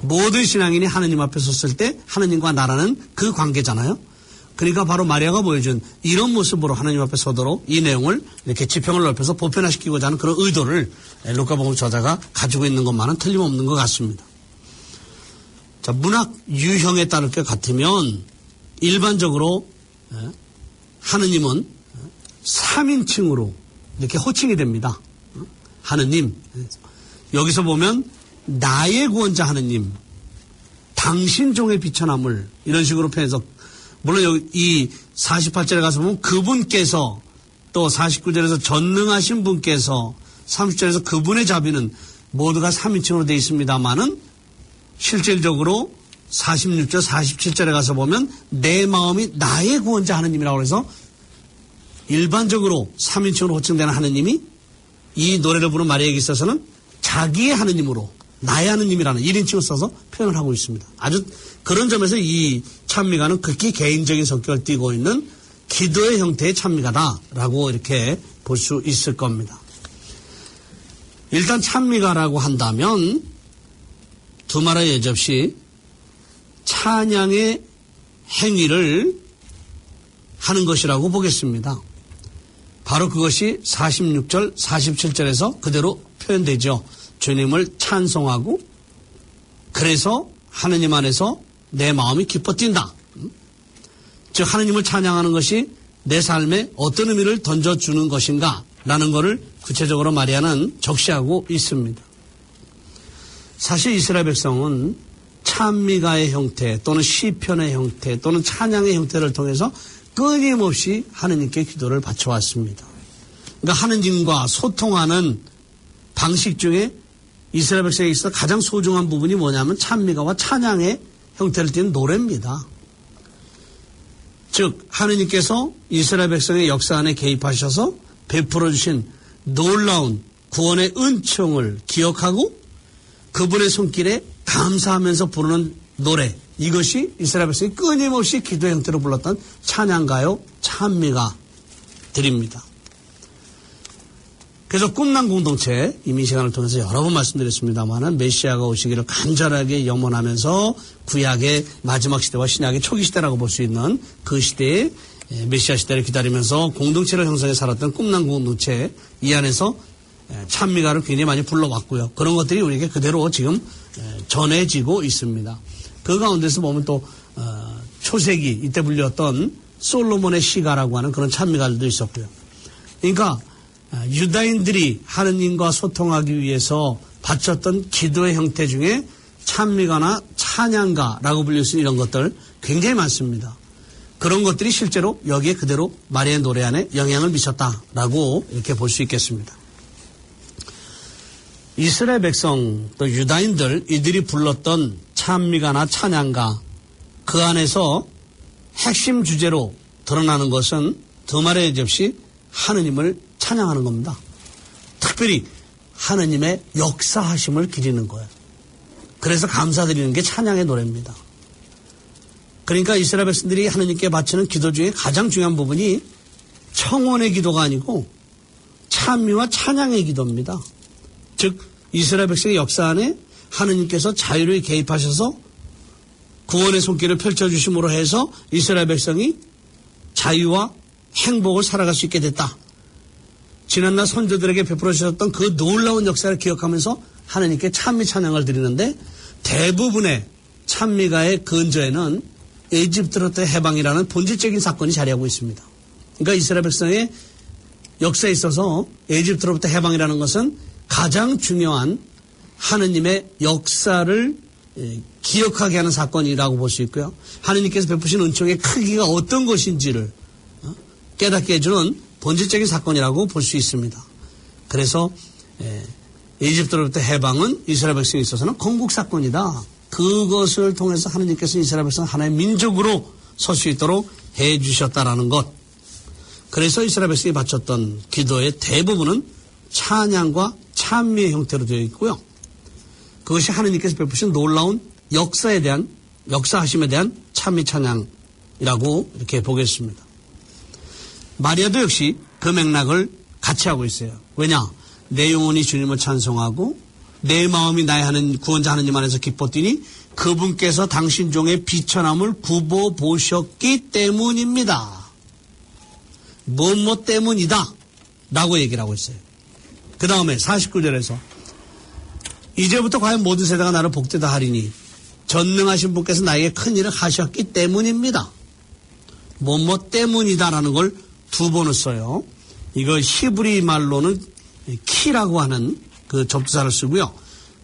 모든 신앙인이 하나님 앞에 섰을 때 하나님과 나라는 그 관계잖아요. 그러니까 바로 마리아가 보여준 이런 모습으로 하나님 앞에 서도록 이 내용을 이렇게 지평을 넓혀서 보편화시키고자 하는 그런 의도를 루카복음 저자가 가지고 있는 것만은 틀림없는 것 같습니다. 자, 문학 유형에 따를 것 같으면 일반적으로 하느님은 3인칭으로 이렇게 호칭이 됩니다. 하느님. 여기서 보면 나의 구원자 하느님, 당신 종의 비천함을 이런 식으로 표현해서, 물론 여기 이 48절에 가서 보면 그분께서, 또 49절에서 전능하신 분께서, 30절에서 그분의 자비는 모두가 3인칭으로 되어 있습니다만은 실질적으로 46절, 47절에 가서 보면 내 마음이 나의 구원자 하느님이라고 해서 일반적으로 3인칭으로 호칭되는 하느님이 이 노래를 부르는 마리아에게 있어서는 자기의 하느님으로 나의 하느님이라는 1인칭을 써서 표현을 하고 있습니다. 아주 그런 점에서 이 찬미가는 극히 개인적인 성격을 띠고 있는 기도의 형태의 찬미가다라고 이렇게 볼 수 있을 겁니다. 일단 찬미가라고 한다면 두말할 예절 없이 찬양의 행위를 하는 것이라고 보겠습니다. 바로 그것이 46절, 47절에서 그대로 표현되죠. 주님을 찬송하고 그래서 하느님 안에서 내 마음이 기뻐 뛴다. 즉 하느님을 찬양하는 것이 내 삶에 어떤 의미를 던져주는 것인가 라는 것을 구체적으로 마리아는 적시하고 있습니다. 사실 이스라엘 백성은 찬미가의 형태 또는 시편의 형태 또는 찬양의 형태를 통해서 끊임없이 하느님께 기도를 바쳐왔습니다. 그러니까 하느님과 소통하는 방식 중에 이스라엘 백성에 있어서 가장 소중한 부분이 뭐냐면 찬미가와 찬양의 형태를 띠는 노래입니다. 즉 하느님께서 이스라엘 백성의 역사 안에 개입하셔서 베풀어 주신 놀라운 구원의 은총을 기억하고 그분의 손길에 감사하면서 부르는 노래, 이것이 이스라엘 백성이 끊임없이 기도 형태로 불렀던 찬양가요 찬미가들입니다. 그래서 꿈난 공동체, 이미 시간을 통해서 여러 번 말씀드렸습니다만 메시아가 오시기를 간절하게 염원하면서 구약의 마지막 시대와 신약의 초기 시대라고 볼 수 있는 그 시대에 메시아 시대를 기다리면서 공동체를 형성해 살았던 꿈난 공동체, 이 안에서 찬미가를 굉장히 많이 불러왔고요. 그런 것들이 우리에게 그대로 지금 전해지고 있습니다. 그 가운데서 보면 또 초세기 이때 불렸던 솔로몬의 시가라고 하는 그런 찬미가들도 있었고요. 그러니까 유다인들이 하느님과 소통하기 위해서 바쳤던 기도의 형태 중에 찬미가나 찬양가라고 불릴 수 있는 이런 것들 굉장히 많습니다. 그런 것들이 실제로 여기에 그대로 마리아의 노래 안에 영향을 미쳤다라고 이렇게 볼 수 있겠습니다. 이스라엘 백성 또 유다인들 이들이 불렀던 찬미가나 찬양가 그 안에서 핵심 주제로 드러나는 것은 두말의 없이 하느님을 찬양하는 겁니다. 특별히 하느님의 역사하심을 기리는 거예요. 그래서 감사드리는 게 찬양의 노래입니다. 그러니까 이스라엘 백성들이 하느님께 바치는 기도 중에 가장 중요한 부분이 청원의 기도가 아니고 찬미와 찬양의 기도입니다. 즉 이스라엘 백성의 역사 안에 하느님께서 자유를 개입하셔서 구원의 손길을 펼쳐주심으로 해서 이스라엘 백성이 자유와 행복을 살아갈 수 있게 됐다. 지난날 선조들에게 베풀어 주셨던 그 놀라운 역사를 기억하면서 하느님께 찬미 찬양을 드리는데 대부분의 찬미가의 근저에는 에집트로부터 해방이라는 본질적인 사건이 자리하고 있습니다. 그러니까 이스라엘 백성의 역사에 있어서 에집트로부터 해방이라는 것은 가장 중요한 하느님의 역사를 기억하게 하는 사건이라고 볼 수 있고요. 하느님께서 베푸신 은총의 크기가 어떤 것인지를 깨닫게 해주는 본질적인 사건이라고 볼 수 있습니다. 그래서 에집트로부터 해방은 이스라엘 백성에 있어서는 건국 사건이다. 그것을 통해서 하느님께서 이스라엘 백성 하나의 민족으로 설 수 있도록 해주셨다라는 것. 그래서 이스라엘 백성이 바쳤던 기도의 대부분은 찬양과 찬미의 형태로 되어 있고요. 그것이 하느님께서 베푸신 놀라운 역사하심에 대한 찬미 찬양이라고 이렇게 보겠습니다. 마리아도 역시 그 맥락을 같이 하고 있어요. 왜냐? 내 영혼이 주님을 찬송하고 내 마음이 나의 하는 구원자 하느님 안에서 기뻤더니 그분께서 당신 종의 비천함을 굽어 보셨기 때문입니다. 무엇 때문이다 라고 얘기를 하고 있어요. 그 다음에 49절에서 이제부터 과연 모든 세대가 나를 복되다 하리니 전능하신 분께서 나에게 큰 일을 하셨기 때문입니다. 무엇 때문이다라는 걸 두 번을 써요. 이거 히브리 말로는 키라고 하는 그 접두사를 쓰고요.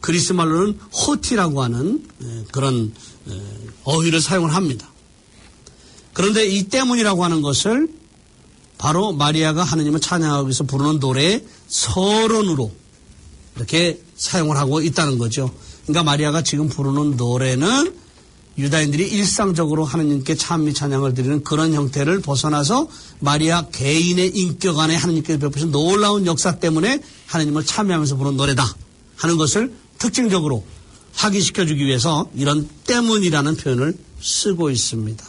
그리스 말로는 호티라고 하는 그런 어휘를 사용을 합니다. 그런데 이 때문이라고 하는 것을 바로 마리아가 하느님을 찬양하기 위해서 부르는 노래의 서론으로 이렇게 사용을 하고 있다는 거죠. 그러니까 마리아가 지금 부르는 노래는 유다인들이 일상적으로 하느님께 찬미 찬양을 드리는 그런 형태를 벗어나서 마리아 개인의 인격 안에 하느님께서 베푸신 놀라운 역사 때문에 하느님을 찬미하면서 부르는 노래다 하는 것을 특징적으로 확인시켜주기 위해서 이런 때문이라는 표현을 쓰고 있습니다.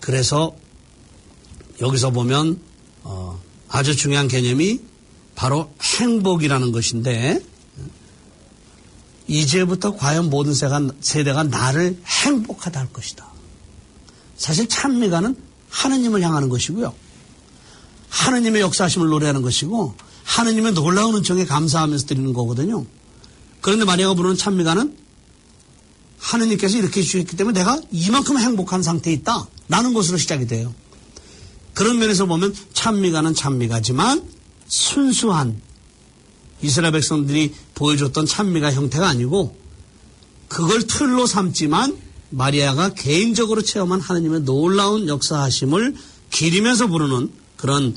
그래서 여기서 보면 아주 중요한 개념이 바로 행복이라는 것인데 이제부터 과연 모든 세대가 나를 행복하다 할 것이다. 사실 찬미가는 하느님을 향하는 것이고요. 하느님의 역사하심을 노래하는 것이고 하느님의 놀라운 은총에 감사하면서 드리는 거거든요. 그런데 마리아가 부르는 찬미가는 하느님께서 이렇게 해주셨기 때문에 내가 이만큼 행복한 상태에 있다 라는 것으로 시작이 돼요. 그런 면에서 보면 찬미가는 찬미가지만 순수한 이스라엘 백성들이 보여줬던 찬미가 형태가 아니고 그걸 틀로 삼지만 마리아가 개인적으로 체험한 하느님의 놀라운 역사하심을 기리면서 부르는 그런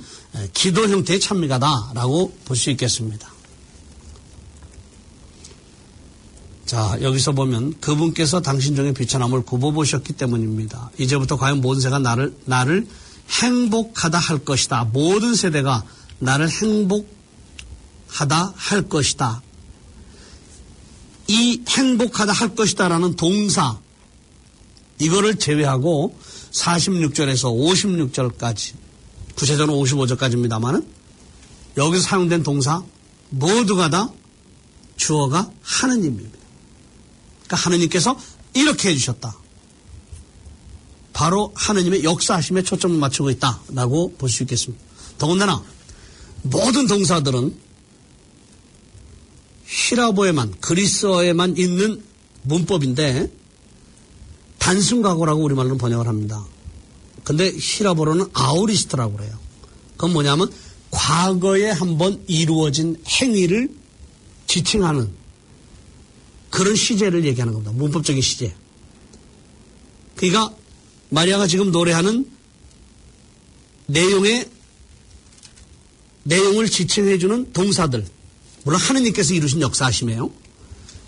기도 형태의 찬미가다라고 볼 수 있겠습니다. 자, 여기서 보면 그분께서 당신 중에 비천함을 굽어보셨기 때문입니다. 이제부터 과연 모든 세가 나를 행복하다 할 것이다. 모든 세대가 나를 행복하다 할 것이다. 이 행복하다 할 것이다라는 동사, 이거를 제외하고 46절에서 56절까지, 구체적으로 55절까지입니다만은 여기서 사용된 동사 모두가 다 주어가 하느님입니다. 그러니까 하느님께서 이렇게 해주셨다. 바로 하느님의 역사하심에 초점을 맞추고 있다라고 볼 수 있겠습니다. 더군다나 모든 동사들은 히라보에만, 그리스어에만 있는 문법인데 단순 과거라고 우리말로는 번역을 합니다. 근데 히라보로는 아우리스트라고 그래요. 그건 뭐냐면 과거에 한번 이루어진 행위를 지칭하는 그런 시제를 얘기하는 겁니다. 문법적인 시제. 그러니까 마리아가 지금 노래하는 내용을 지칭해주는 동사들, 물론 하느님께서 이루신 역사하심이에요.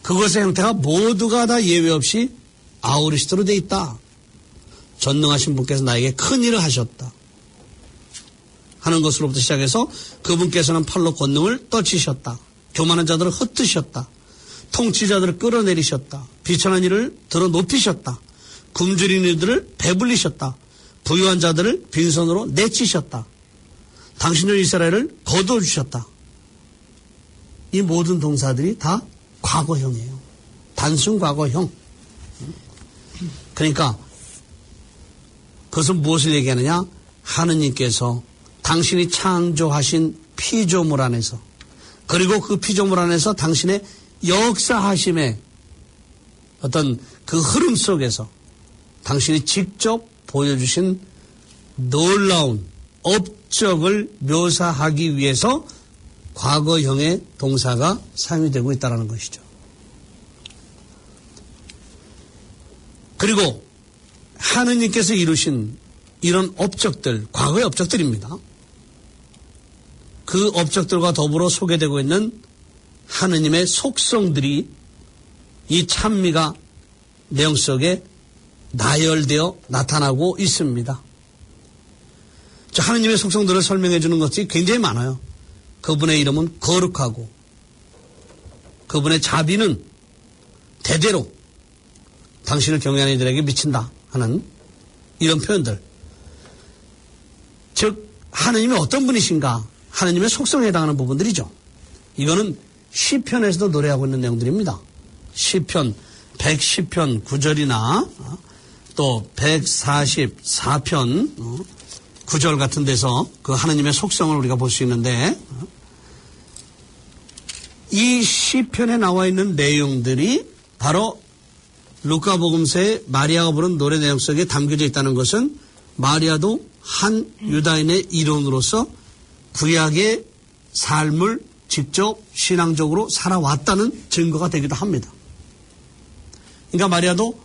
그것의 형태가 모두가 다 예외 없이 아우리스트로 돼 있다. 전능하신 분께서 나에게 큰 일을 하셨다 하는 것으로부터 시작해서 그분께서는 팔로 권능을 떨치셨다. 교만한 자들을 흩으셨다. 통치자들을 끌어내리셨다. 비천한 이를 들어 높이셨다. 굶주린 이들을 배불리셨다. 부유한 자들을 빈손으로 내치셨다. 당신들 이스라엘을 거두어주셨다. 이 모든 동사들이 다 과거형이에요. 단순 과거형. 그러니까 그것은 무엇을 얘기하느냐? 하느님께서 당신이 창조하신 피조물 안에서, 그리고 그 피조물 안에서 당신의 역사하심의 어떤 그 흐름 속에서 당신이 직접 보여주신 놀라운 업적을 묘사하기 위해서 과거형의 동사가 사용이 되고 있다는 것이죠. 그리고 하느님께서 이루신 이런 업적들, 과거의 업적들입니다. 그 업적들과 더불어 소개되고 있는 하느님의 속성들이 이 찬미가 내용 속에 나열되어 나타나고 있습니다. 하느님의 속성들을 설명해 주는 것이 굉장히 많아요. 그분의 이름은 거룩하고, 그분의 자비는 대대로 당신을 경외하는 이들에게 미친다 하는 이런 표현들. 즉 하느님이 어떤 분이신가, 하느님의 속성에 해당하는 부분들이죠. 이거는 시편에서도 노래하고 있는 내용들입니다. 시편 110편 9절이나 또 144편 9절 같은 데서 그 하느님의 속성을 우리가 볼 수 있는데, 이 시편에 나와 있는 내용들이 바로 루카복음서의 마리아가 부른 노래 내용 속에 담겨져 있다는 것은 마리아도 한 유다인의 일원으로서 구약의 삶을 직접 신앙적으로 살아왔다는 증거가 되기도 합니다. 그러니까 마리아도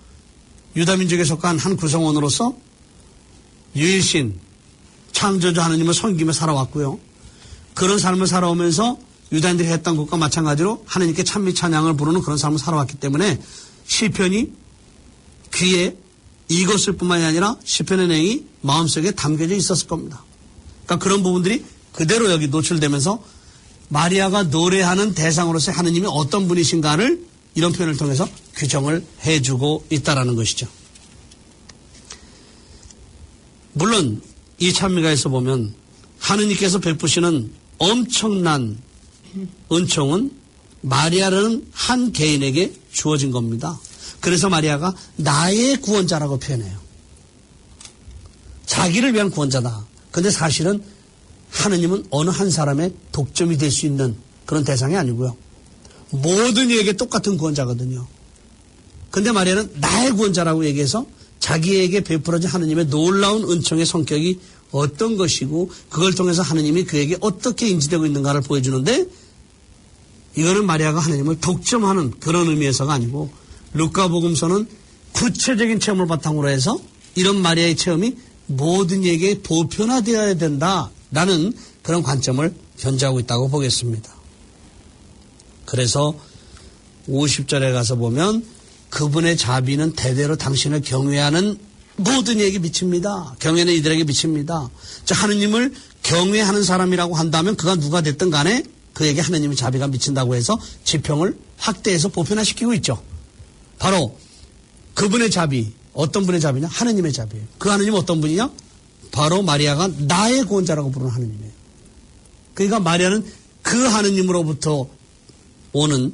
유다민족에 속한 한 구성원으로서 유일신 창조주 하느님을 섬기며 살아왔고요. 그런 삶을 살아오면서 유다인들이 했던 것과 마찬가지로 하느님께 찬미 찬양을 부르는 그런 삶을 살아왔기 때문에 시편이 귀에 익었을 뿐만이 아니라 시편의 내용이 마음속에 담겨져 있었을 겁니다. 그러니까 그런 부분들이 그대로 여기 노출되면서 마리아가 노래하는 대상으로서 하느님이 어떤 분이신가를 이런 표현을 통해서 규정을 해주고 있다는 것이죠. 물론 이 찬미가에서 보면 하느님께서 베푸시는 엄청난 은총은 마리아라는 한 개인에게 주어진 겁니다. 그래서 마리아가 나의 구원자라고 표현해요. 자기를 위한 구원자다. 근데 사실은 하느님은 어느 한 사람의 독점이 될 수 있는 그런 대상이 아니고요. 모든 이에게 똑같은 구원자거든요. 근데 마리아는 나의 구원자라고 얘기해서 자기에게 베풀어진 하느님의 놀라운 은총의 성격이 어떤 것이고 그걸 통해서 하느님이 그에게 어떻게 인지되고 있는가를 보여주는데, 이거는 마리아가 하느님을 독점하는 그런 의미에서가 아니고 루카복음서는 구체적인 체험을 바탕으로 해서 이런 마리아의 체험이 모든 이에게 보편화되어야 된다라는 그런 관점을 견지하고 있다고 보겠습니다. 그래서 50절에 가서 보면 그분의 자비는 대대로 당신을 경외하는 모든 이에게 미칩니다. 경외는 이들에게 미칩니다. 자, 하느님을 경외하는 사람이라고 한다면 그가 누가 됐든 간에 그에게 하느님의 자비가 미친다고 해서 지평을 확대해서 보편화시키고 있죠. 바로 그분의 자비, 어떤 분의 자비냐? 하느님의 자비예요. 그 하느님은 어떤 분이냐? 바로 마리아가 나의 구원자라고 부르는 하느님이에요. 그러니까 마리아는 그 하느님으로부터 오는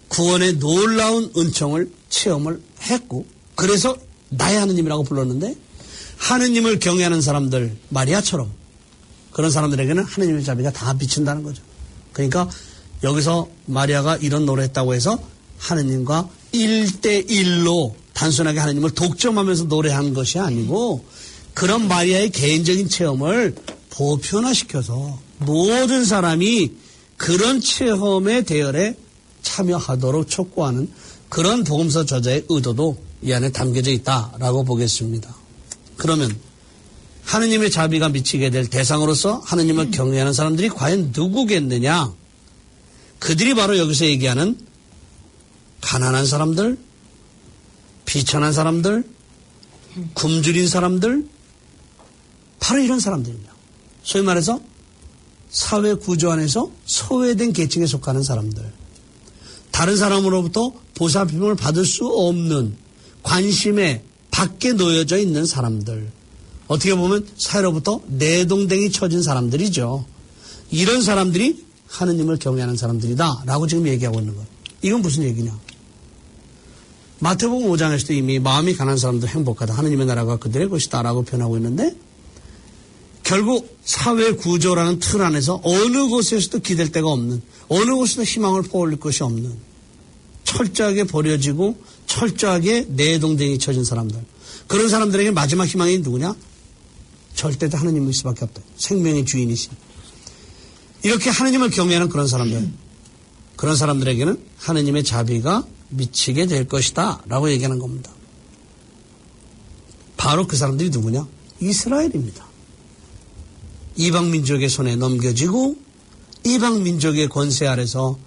구원의 놀라운 은총을 체험을 했고, 그래서 나의 하느님이라고 불렀는데, 하느님을 경외하는 사람들, 마리아처럼 그런 사람들에게는 하느님의 자비가 다 비친다는 거죠. 그러니까 여기서 마리아가 이런 노래했다고 해서 하느님과 1대1로 단순하게 하느님을 독점하면서 노래한 것이 아니고, 그런 마리아의 개인적인 체험을 보편화시켜서 모든 사람이 그런 체험의 대열에 참여하도록 촉구하는 그런 복음서 저자의 의도도 이 안에 담겨져 있다라고 보겠습니다. 그러면 하느님의 자비가 미치게 될 대상으로서 하느님을 경외하는 사람들이 과연 누구겠느냐? 그들이 바로 여기서 얘기하는 가난한 사람들, 비천한 사람들, 굶주린 사람들, 바로 이런 사람들입니다. 소위 말해서 사회 구조 안에서 소외된 계층에 속하는 사람들, 다른 사람으로부터 보살핌을 받을 수 없는 관심에 밖에 놓여져 있는 사람들, 어떻게 보면 사회로부터 내동댕이 쳐진 사람들이죠. 이런 사람들이 하느님을 경외하는 사람들이다 라고 지금 얘기하고 있는 거예요. 이건 무슨 얘기냐? 마태복음 5장에서도 이미 마음이 가난한 사람들 행복하다, 하느님의 나라가 그들의 것이다 라고 표현하고 있는데, 결국 사회 구조라는 틀 안에서 어느 곳에서도 기댈 데가 없는, 어느 곳에서도 희망을 퍼올릴 것이 없는, 철저하게 버려지고 철저하게 내동댕이 쳐진 사람들, 그런 사람들에게 마지막 희망이 누구냐? 절대 하느님일 수밖에 없다. 생명의 주인이신. 이렇게 하느님을 경외하는 그런 사람들, 그런 사람들에게는 하느님의 자비가 미치게 될 것이다 라고 얘기하는 겁니다. 바로 그 사람들이 누구냐? 이스라엘입니다. 이방 민족의 손에 넘겨지고 이방 민족의 권세 아래서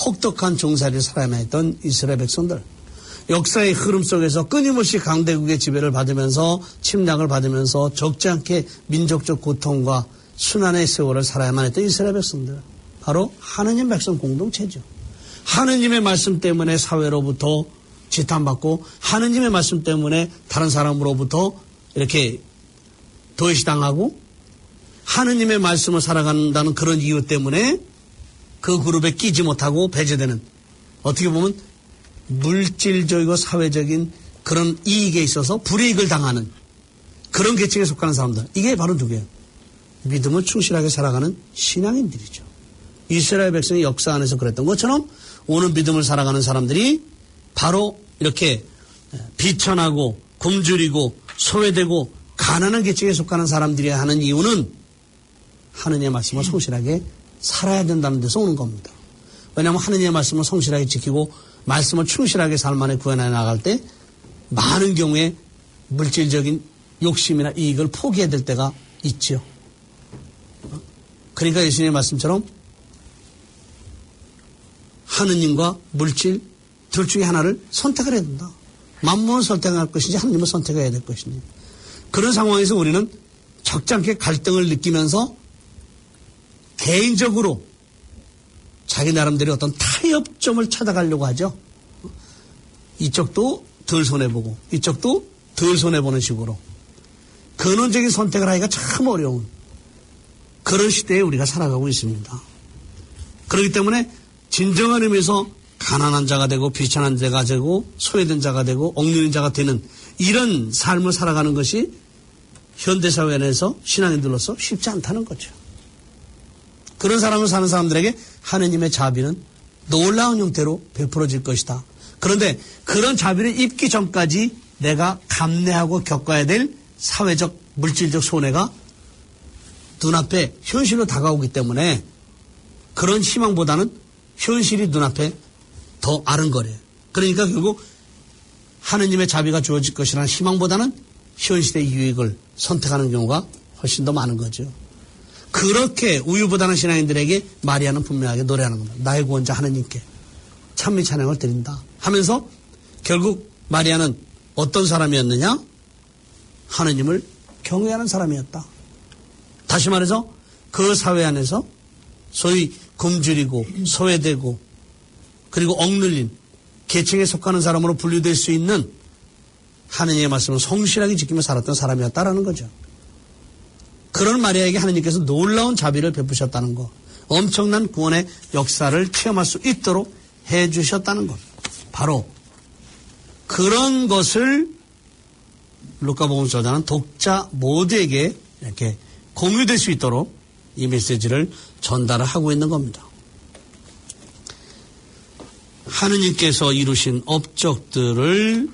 혹독한 종살이를 살아야만 했던 이스라엘 백성들, 역사의 흐름 속에서 끊임없이 강대국의 지배를 받으면서 침략을 받으면서 적지 않게 민족적 고통과 순환의 세월을 살아야만 했던 이스라엘 백성들, 바로 하느님 백성 공동체죠. 하느님의 말씀 때문에 사회로부터 지탄받고 하느님의 말씀 때문에 다른 사람으로부터 이렇게 도외시당하고 하느님의 말씀을 살아간다는 그런 이유 때문에 그 그룹에 끼지 못하고 배제되는, 어떻게 보면 물질적이고 사회적인 그런 이익에 있어서 불이익을 당하는 그런 계층에 속하는 사람들, 이게 바로 누구예요? 믿음을 충실하게 살아가는 신앙인들이죠. 이스라엘 백성의 역사 안에서 그랬던 것처럼 오늘 믿음을 살아가는 사람들이 바로 이렇게 비천하고 굶주리고 소외되고 가난한 계층에 속하는 사람들이 하는 이유는 하느님의 말씀을 성실하게 살아야 된다는 데서 오는 겁니다. 왜냐하면 하느님의 말씀을 성실하게 지키고 말씀을 충실하게 삶 안에 구현해 나갈 때 많은 경우에 물질적인 욕심이나 이익을 포기해야 될 때가 있죠. 그러니까 예수님의 말씀처럼 하느님과 물질 둘 중에 하나를 선택을 해야 된다. 만물을 선택할 것인지 하느님을 선택해야 될 것인지. 그런 상황에서 우리는 적잖게 갈등을 느끼면서 개인적으로 자기 나름대로 어떤 타협점을 찾아가려고 하죠. 이쪽도 덜 손해보고 이쪽도 덜 손해보는 식으로 근원적인 선택을 하기가 참 어려운 그런 시대에 우리가 살아가고 있습니다. 그렇기 때문에 진정한 의미에서 가난한 자가 되고 비천한 자가 되고 소외된 자가 되고 억눌린 자가 되는 이런 삶을 살아가는 것이 현대사회 안에서 신앙인들로서 쉽지 않다는 거죠. 그런 사람을 사는 사람들에게 하느님의 자비는 놀라운 형태로 베풀어질 것이다. 그런데 그런 자비를 입기 전까지 내가 감내하고 겪어야 될 사회적 물질적 손해가 눈앞에 현실로 다가오기 때문에 그런 희망보다는 현실이 눈앞에 더 아른거려요. 그러니까 결국 하느님의 자비가 주어질 것이라는 희망보다는 현실의 유익을 선택하는 경우가 훨씬 더 많은 거죠. 그렇게 우유부단한 신앙인들에게 마리아는 분명하게 노래하는 겁니다. 나의 구원자 하느님께. 찬미 찬양을 드린다 하면서 결국 마리아는 어떤 사람이었느냐? 하느님을 경외하는 사람이었다. 다시 말해서 그 사회 안에서 소위 굶주리고 소외되고 그리고 억눌린 계층에 속하는 사람으로 분류될 수 있는 하느님의 말씀을 성실하게 지키며 살았던 사람이었다라는 거죠. 그런 마리아에게 하느님께서 놀라운 자비를 베푸셨다는 것, 엄청난 구원의 역사를 체험할 수 있도록 해주셨다는 것. 바로 그런 것을 루카복음 저자는 독자 모두에게 이렇게 공유될 수 있도록 이 메시지를 전달을 하고 있는 겁니다. 하느님께서 이루신 업적들을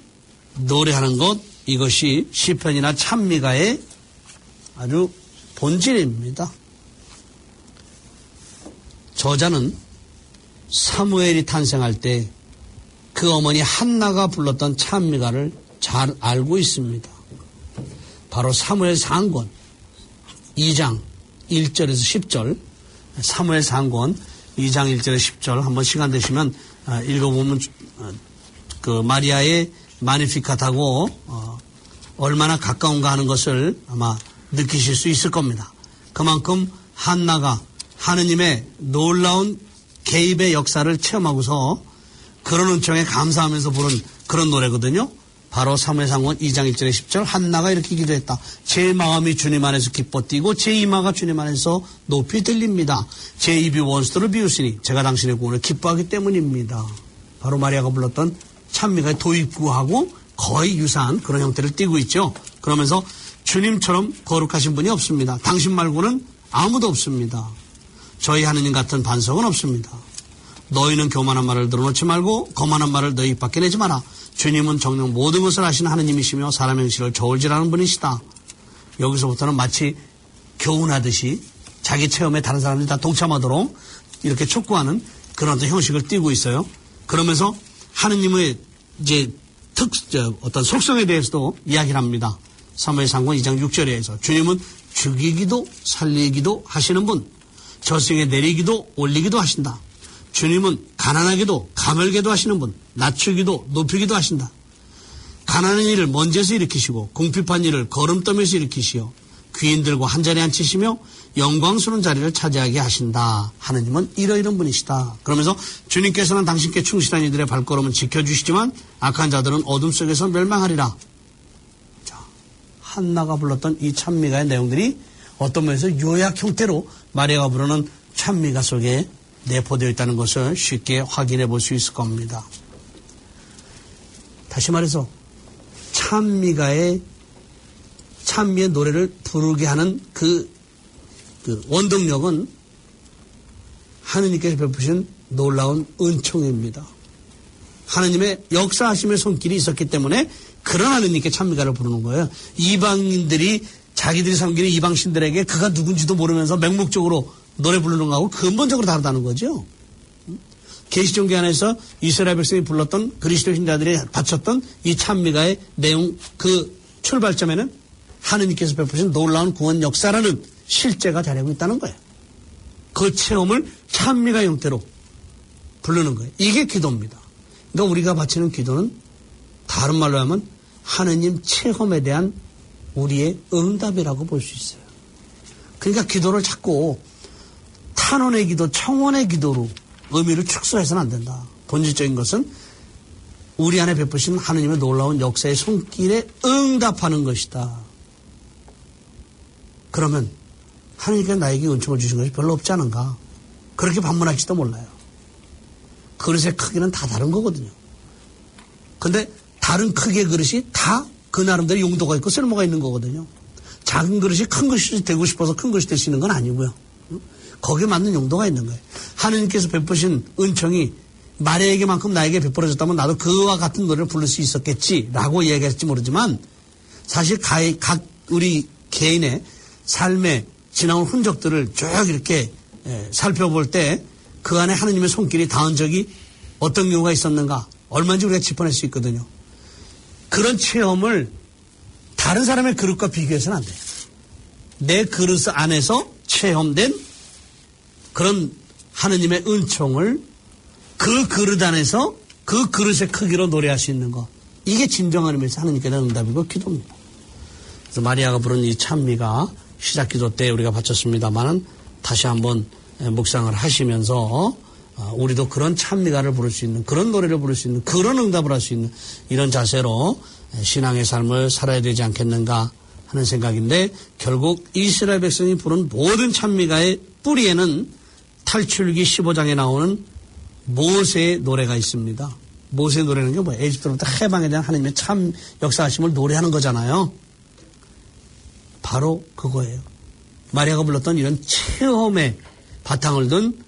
노래하는 것, 이것이 시편이나 찬미가의 아주 본질입니다. 저자는 사무엘이 탄생할 때 그 어머니 한나가 불렀던 찬미가를 잘 알고 있습니다. 바로 사무엘 상권 2장 1절에서 10절, 사무엘 상권 2장 1절에서 10절 한번 시간 되시면 읽어보면 그 마리아의 마니피카타고 얼마나 가까운가 하는 것을 아마 느끼실 수 있을 겁니다. 그만큼 한나가 하느님의 놀라운 개입의 역사를 체험하고서 그런 은총에 감사하면서 부른 그런 노래거든요. 바로 사무엘상권 2장 1절에 10절 한나가 이렇게 기도했다. 제 마음이 주님 안에서 기뻐 뛰고 제 이마가 주님 안에서 높이 들립니다. 제 입이 원수들을 비웃으니 제가 당신의 구원을 기뻐하기 때문입니다. 바로 마리아가 불렀던 찬미가의 도입구하고 거의 유사한 그런 형태를 띠고 있죠. 그러면서 주님처럼 거룩하신 분이 없습니다. 당신 말고는 아무도 없습니다. 저희 하느님 같은 반석은 없습니다. 너희는 교만한 말을 들어놓지 말고 거만한 말을 너희 입 밖에 내지 마라. 주님은 정녕 모든 것을 아시는 하느님이시며 사람의 행실을 저울질하는 분이시다. 여기서부터는 마치 교훈하듯이 자기 체험에 다른 사람들이 다 동참하도록 이렇게 촉구하는 그런 어떤 형식을 띠고 있어요. 그러면서 하느님의 이제 어떤 속성에 대해서도 이야기를 합니다. 사무엘상권 2장 6절에서 주님은 죽이기도 살리기도 하시는 분, 저승에 내리기도 올리기도 하신다. 주님은 가난하게도 가물게도 하시는 분, 낮추기도 높이기도 하신다. 가난한 일을 먼지에서 일으키시고 궁핍한 일을 거름더미에서 일으키시어 귀인들과 한자리에 앉히시며 영광스러운 자리를 차지하게 하신다. 하느님은 이러이런 분이시다. 그러면서 주님께서는 당신께 충실한 이들의 발걸음은 지켜주시지만 악한 자들은 어둠 속에서 멸망하리라. 자, 한나가 불렀던 이 찬미가의 내용들이 어떤 면에서 요약 형태로 마리아가 부르는 찬미가 속에 내포되어 있다는 것을 쉽게 확인해 볼 수 있을 겁니다. 다시 말해서 찬미의 노래를 부르게 하는 그 원동력은 하느님께서 베푸신 놀라운 은총입니다. 하느님의 역사하심의 손길이 있었기 때문에 그런 하느님께 찬미가를 부르는 거예요. 이방인들이 자기들이 섬기는 이방신들에게 그가 누군지도 모르면서 맹목적으로 노래 부르는 거하고 근본적으로 다르다는 거죠. 계시종교 안에서 이스라엘 백성이 불렀던 그리스도 신자들이 바쳤던 이 찬미가의 내용 그 출발점에는 하느님께서 베푸신 놀라운 구원 역사라는 실제가 자리하고 있다는 거예요. 그 체험을 찬미가 형태로 부르는 거예요. 이게 기도입니다. 그러니까 우리가 바치는 기도는 다른 말로 하면 하느님 체험에 대한 우리의 응답이라고 볼 수 있어요. 그러니까 기도를 자꾸 탄원의 기도, 청원의 기도로 의미를 축소해서는 안 된다. 본질적인 것은 우리 안에 베푸신 하느님의 놀라운 역사의 손길에 응답하는 것이다. 그러면 하느님께서 나에게 은총을 주신 것이 별로 없지 않은가? 그렇게 반문할지도 몰라요. 그릇의 크기는 다 다른 거거든요. 근데 다른 크기의 그릇이 다 그 나름대로 용도가 있고 쓸모가 있는 거거든요. 작은 그릇이 큰 것이 되고 싶어서 큰 것이 될 수 있는 건 아니고요. 거기에 맞는 용도가 있는 거예요. 하느님께서 베푸신 은총이 마리아에게만큼 나에게 베풀어졌다면 나도 그와 같은 노래를 부를 수 있었겠지라고 이야기했을지 모르지만 사실 각 우리 개인의 삶에 지나온 흔적들을 쭉 이렇게 살펴볼 때 그 안에 하느님의 손길이 닿은 적이 어떤 경우가 있었는가 얼마인지 우리가 짚어낼 수 있거든요. 그런 체험을 다른 사람의 그릇과 비교해서는 안 돼요. 내 그릇 안에서 체험된 그런 하느님의 은총을 그 그릇 안에서 그 그릇의 크기로 노래할 수 있는 것. 이게 진정한 의미에서 하느님께 대한 응답이고 기도입니다. 그래서 마리아가 부른 이 찬미가 시작 기도 때 우리가 바쳤습니다만은 다시 한번 묵상을 하시면서 우리도 그런 찬미가를 부를 수 있는, 그런 노래를 부를 수 있는, 그런 응답을 할 수 있는 이런 자세로 신앙의 삶을 살아야 되지 않겠는가 하는 생각인데, 결국 이스라엘 백성이 부른 모든 찬미가의 뿌리에는 탈출기 15장에 나오는 모세의 노래가 있습니다. 모세의 노래는 게 뭐예요? 에집트로부터 해방에 대한 하나님의 참 역사하심을 노래하는 거잖아요. 바로 그거예요. 마리아가 불렀던 이런 체험의 바탕을 둔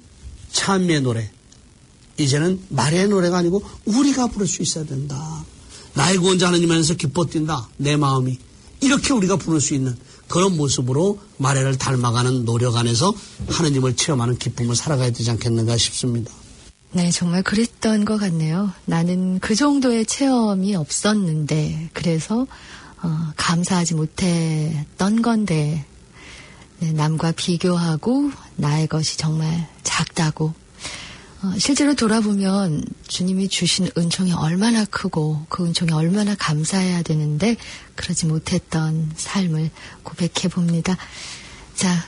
찬미의 노래. 이제는 마리아의 노래가 아니고 우리가 부를 수 있어야 된다. 나의 구원자 하나님 안에서 기뻐 뛴다. 내 마음이. 이렇게 우리가 부를 수 있는 그런 모습으로 마리아를 닮아가는 노력 안에서 하나님을 체험하는 기쁨을 살아가야 되지 않겠는가 싶습니다. 네, 정말 그랬던 것 같네요. 나는 그 정도의 체험이 없었는데, 그래서 감사하지 못했던 건데, 네, 남과 비교하고 나의 것이 정말 작다고. 실제로 돌아보면 주님이 주신 은총이 얼마나 크고 그 은총이 얼마나 감사해야 되는데 그러지 못했던 삶을 고백해 봅니다. 자,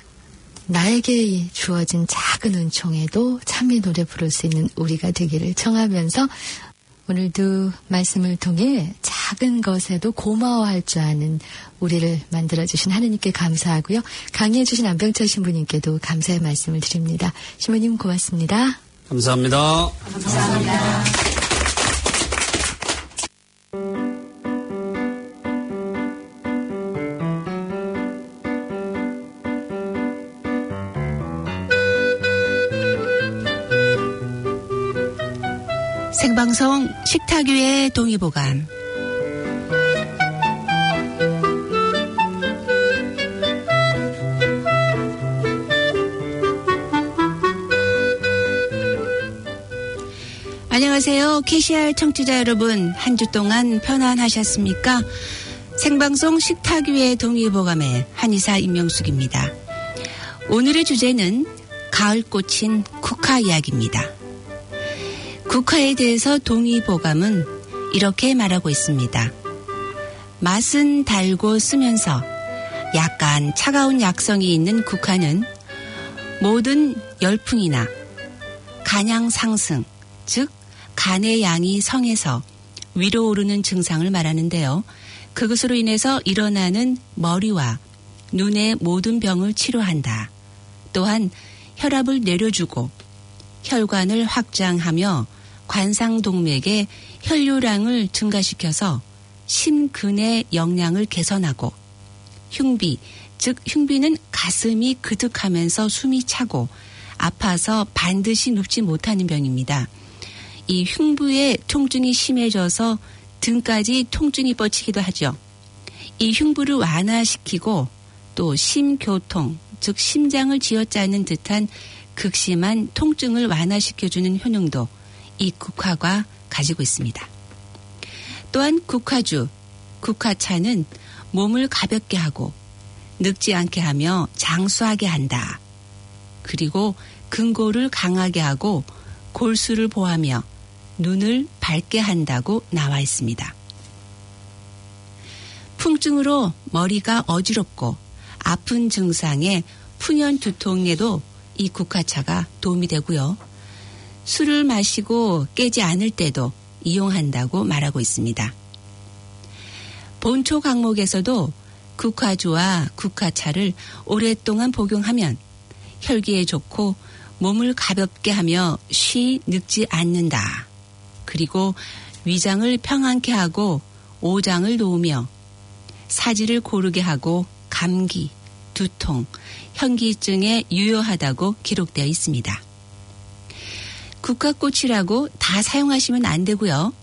나에게 주어진 작은 은총에도 찬미 노래 부를 수 있는 우리가 되기를 청하면서 오늘도 말씀을 통해 작은 것에도 고마워할 줄 아는 우리를 만들어주신 하느님께 감사하고요. 강의해주신 안병철 신부님께도 감사의 말씀을 드립니다. 신부님 고맙습니다. 감사합니다. 감사합니다. 생방송 식탁위의 동의보감. 안녕하세요. KCR 청취자 여러분, 한 주 동안 편안하셨습니까? 생방송 식탁위의 동의보감의 한의사 임명숙입니다. 오늘의 주제는 가을꽃인 국화 이야기입니다. 국화에 대해서 동의보감은 이렇게 말하고 있습니다. 맛은 달고 쓰면서 약간 차가운 약성이 있는 국화는 모든 열풍이나 간양 상승, 즉 간의 양이 성해서 위로 오르는 증상을 말하는데요. 그것으로 인해서 일어나는 머리와 눈의 모든 병을 치료한다. 또한 혈압을 내려주고 혈관을 확장하며 관상동맥의 혈류량을 증가시켜서 심근의 영양을 개선하고 흉비, 즉 흉비는 가슴이 그득하면서 숨이 차고 아파서 반드시 눕지 못하는 병입니다. 이 흉부의 통증이 심해져서 등까지 통증이 뻗치기도 하죠. 이 흉부를 완화시키고 또 심교통, 즉 심장을 쥐어짜는 듯한 극심한 통증을 완화시켜주는 효능도 이 국화가 가지고 있습니다. 또한 국화주, 국화차는 몸을 가볍게 하고 늙지 않게 하며 장수하게 한다. 그리고 근골을 강하게 하고 골수를 보하며 눈을 밝게 한다고 나와 있습니다. 풍증으로 머리가 어지럽고 아픈 증상에 푸년 두통에도 이 국화차가 도움이 되고요. 술을 마시고 깨지 않을 때도 이용한다고 말하고 있습니다. 본초 강목에서도 국화주와 국화차를 오랫동안 복용하면 혈기에 좋고 몸을 가볍게 하며 쉬 늙지 않는다. 그리고 위장을 평안케 하고 오장을 놓으며 사지를 고르게 하고 감기, 두통, 현기증에 유효하다고 기록되어 있습니다. 국화꽃이라고 다 사용하시면 안 되고요.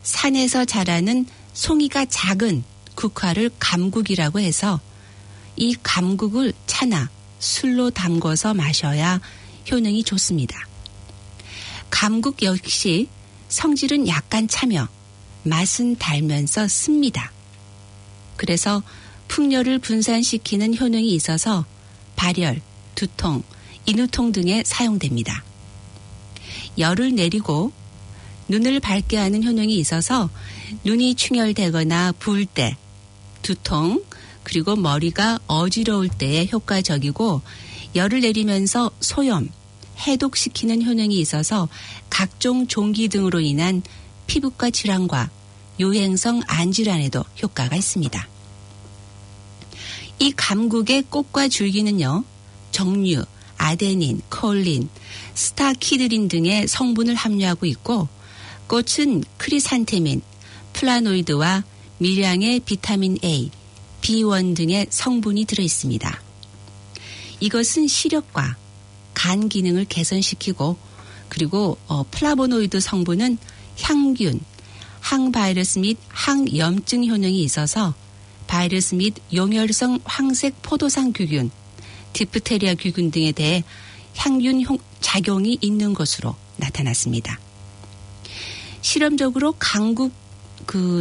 산에서 자라는 송이가 작은 국화를 감국이라고 해서 이 감국을 차나 술로 담궈서 마셔야 효능이 좋습니다. 감국 역시 성질은 약간 차며 맛은 달면서 씁니다. 그래서 풍열을 분산시키는 효능이 있어서 발열, 두통, 인후통 등에 사용됩니다. 열을 내리고 눈을 밝게 하는 효능이 있어서 눈이 충혈되거나 부을 때, 두통, 그리고 머리가 어지러울 때에 효과적이고 열을 내리면서 소염, 해독시키는 효능이 있어서 각종 종기 등으로 인한 피부과 질환과 요행성 안질환에도 효과가 있습니다. 이 감국의 꽃과 줄기는요, 정류, 아데닌, 콜린, 스타키드린 등의 성분을 함유하고 있고 꽃은 크리산테민, 플라노이드와 미량의 비타민 A, B1 등의 성분이 들어있습니다. 이것은 시력과 간 기능을 개선시키고 그리고 플라보노이드 성분은 향균, 항바이러스 및 항염증 효능이 있어서 바이러스 및 용혈성 황색 포도상 규균, 디프테리아 규균 등에 대해 향균 작용이 있는 것으로 나타났습니다. 실험적으로 감국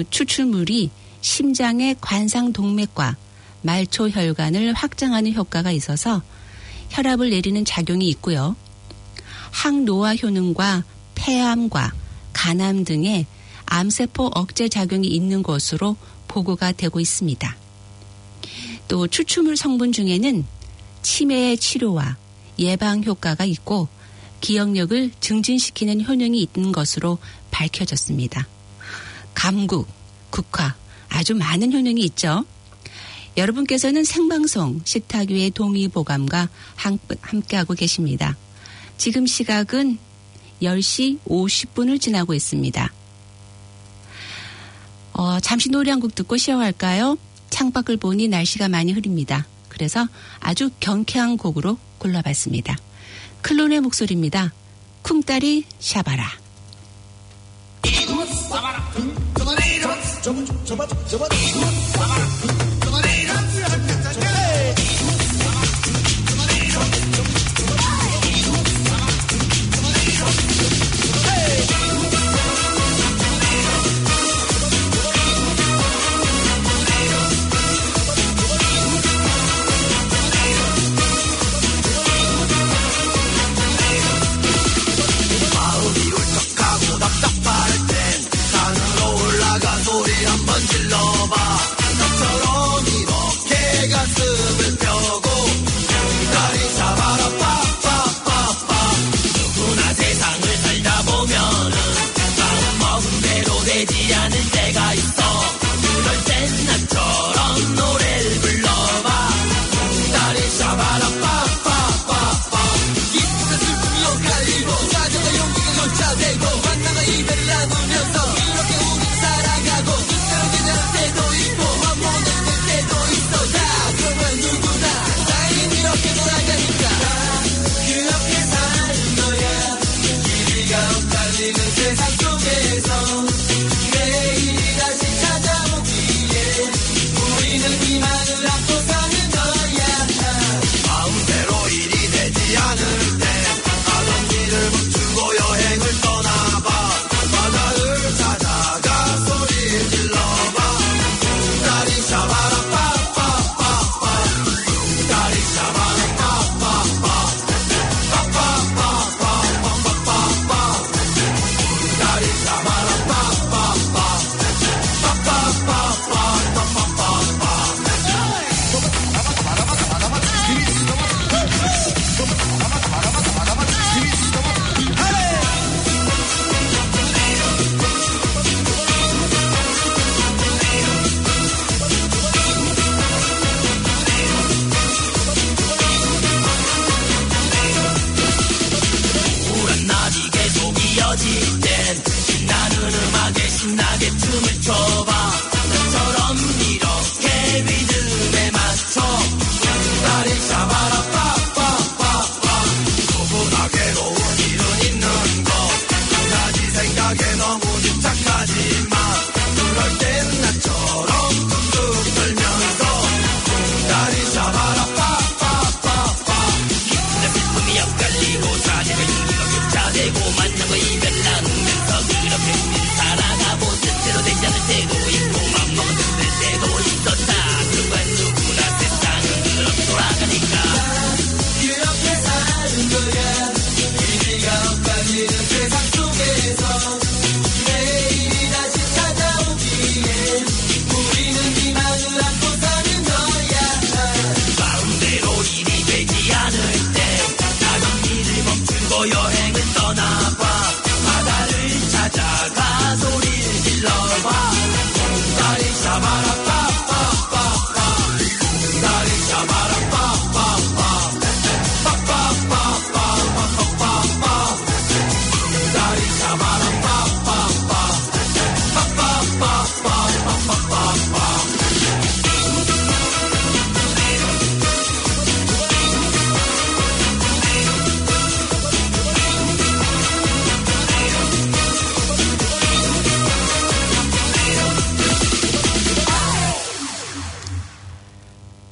추출물이 심장의 관상동맥과 말초혈관을 확장하는 효과가 있어서 혈압을 내리는 작용이 있고요. 항노화 효능과 폐암과 간암 등의 암세포 억제 작용이 있는 것으로 보고가 되고 있습니다. 또 추출물 성분 중에는 치매의 치료와 예방 효과가 있고 기억력을 증진시키는 효능이 있는 것으로 밝혀졌습니다. 감국, 국화 아주 많은 효능이 있죠. 여러분께서는 생방송 식탁 위의 동의보감과 함께하고 계십니다. 지금 시각은 10시 50분을 지나고 있습니다. 잠시 노래 한 곡 듣고 시작할까요? 창밖을 보니 날씨가 많이 흐립니다. 그래서 아주 경쾌한 곡으로 골라봤습니다. 클론의 목소리입니다. 쿵따리 샤바라.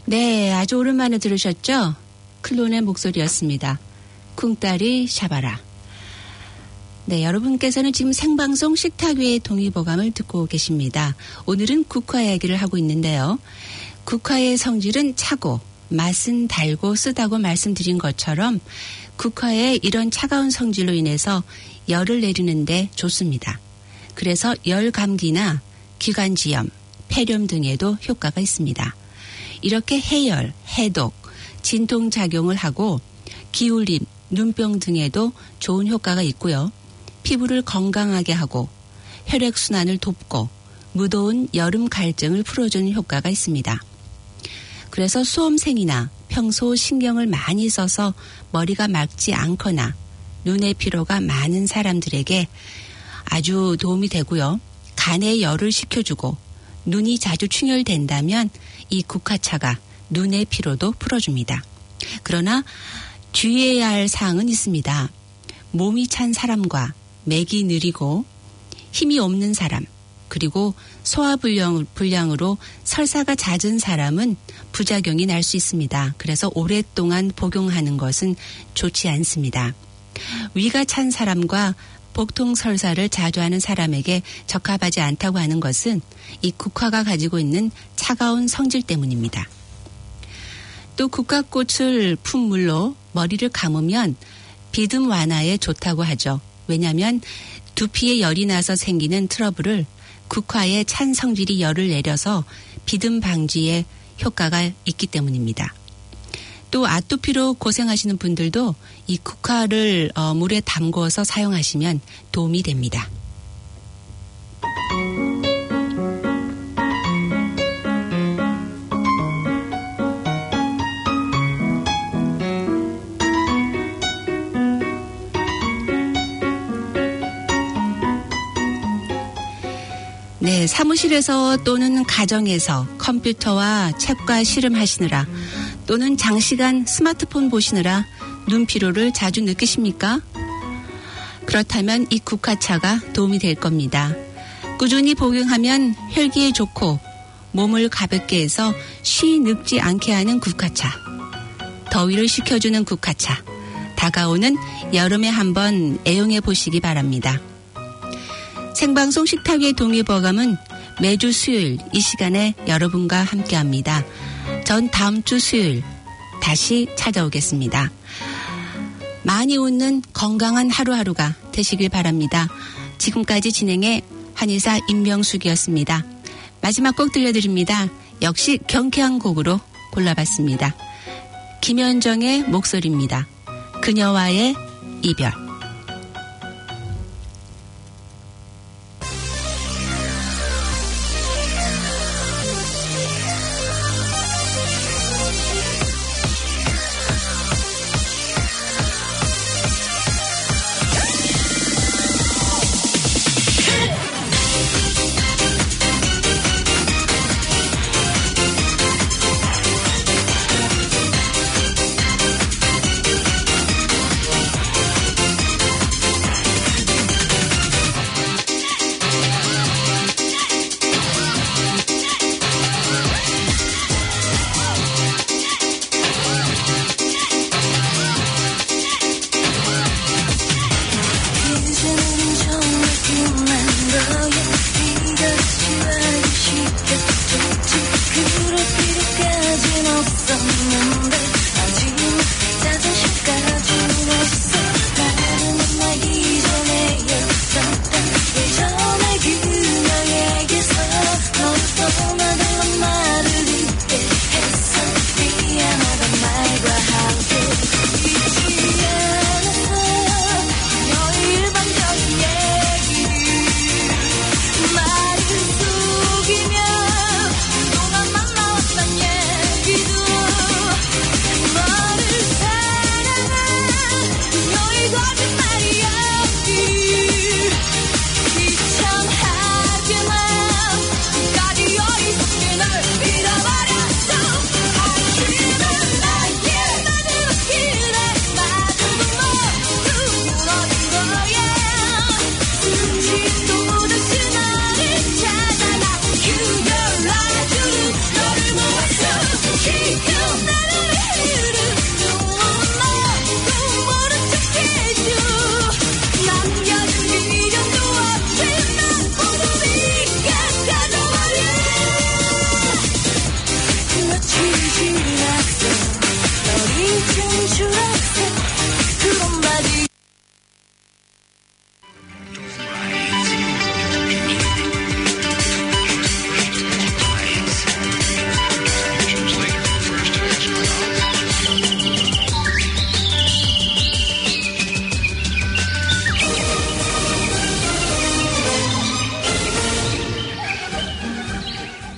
네, 아주 오랜만에 들으셨죠? 클론의 목소리였습니다. 쿵따리 샤바라. 네, 여러분께서는 지금 생방송 식탁 위의 동의보감을 듣고 계십니다. 오늘은 국화 이야기를 하고 있는데요. 국화의 성질은 차고 맛은 달고 쓰다고 말씀드린 것처럼 국화의 이런 차가운 성질로 인해서 열을 내리는데 좋습니다. 그래서 열 감기나 기관지염, 폐렴 등에도 효과가 있습니다. 이렇게 해열, 해독, 진통작용을 하고 기울림, 눈병 등에도 좋은 효과가 있고요. 피부를 건강하게 하고 혈액순환을 돕고 무더운 여름 갈증을 풀어주는 효과가 있습니다. 그래서 수험생이나 평소 신경을 많이 써서 머리가 맑지 않거나 눈의 피로가 많은 사람들에게 아주 도움이 되고요. 간의 열을 식혀주고 눈이 자주 충혈된다면 이 국화차가 눈의 피로도 풀어줍니다. 그러나 주의해야 할 사항은 있습니다. 몸이 찬 사람과 맥이 느리고 힘이 없는 사람, 그리고 소화불량으로 설사가 잦은 사람은 부작용이 날 수 있습니다. 그래서 오랫동안 복용하는 것은 좋지 않습니다. 위가 찬 사람과 복통 설사를 자주 하는 사람에게 적합하지 않다고 하는 것은 이 국화가 가지고 있는 차가운 성질 때문입니다. 또 국화꽃을 푼 물로 머리를 감으면 비듬 완화에 좋다고 하죠. 왜냐하면 두피에 열이 나서 생기는 트러블을 국화의 찬 성질이 열을 내려서 비듬 방지에 효과가 있기 때문입니다. 또 아토피로 고생하시는 분들도 이 국화를 물에 담궈서 사용하시면 도움이 됩니다. 네, 사무실에서 또는 가정에서 컴퓨터와 책과 씨름하시느라 또는 장시간 스마트폰 보시느라 눈 피로를 자주 느끼십니까? 그렇다면 이 국화차가 도움이 될 겁니다. 꾸준히 복용하면 혈기에 좋고 몸을 가볍게 해서 쉬 늙지 않게 하는 국화차. 더위를 식혀주는 국화차. 다가오는 여름에 한번 애용해 보시기 바랍니다. 생방송 식탁 위의 동의보감은 매주 수요일 이 시간에 여러분과 함께합니다. 전 다음 주 수요일 다시 찾아오겠습니다. 많이 웃는 건강한 하루하루가 되시길 바랍니다. 지금까지 진행의 한의사 임명숙이었습니다. 마지막 곡 들려드립니다. 역시 경쾌한 곡으로 골라봤습니다. 김현정의 목소리입니다. 그녀와의 이별.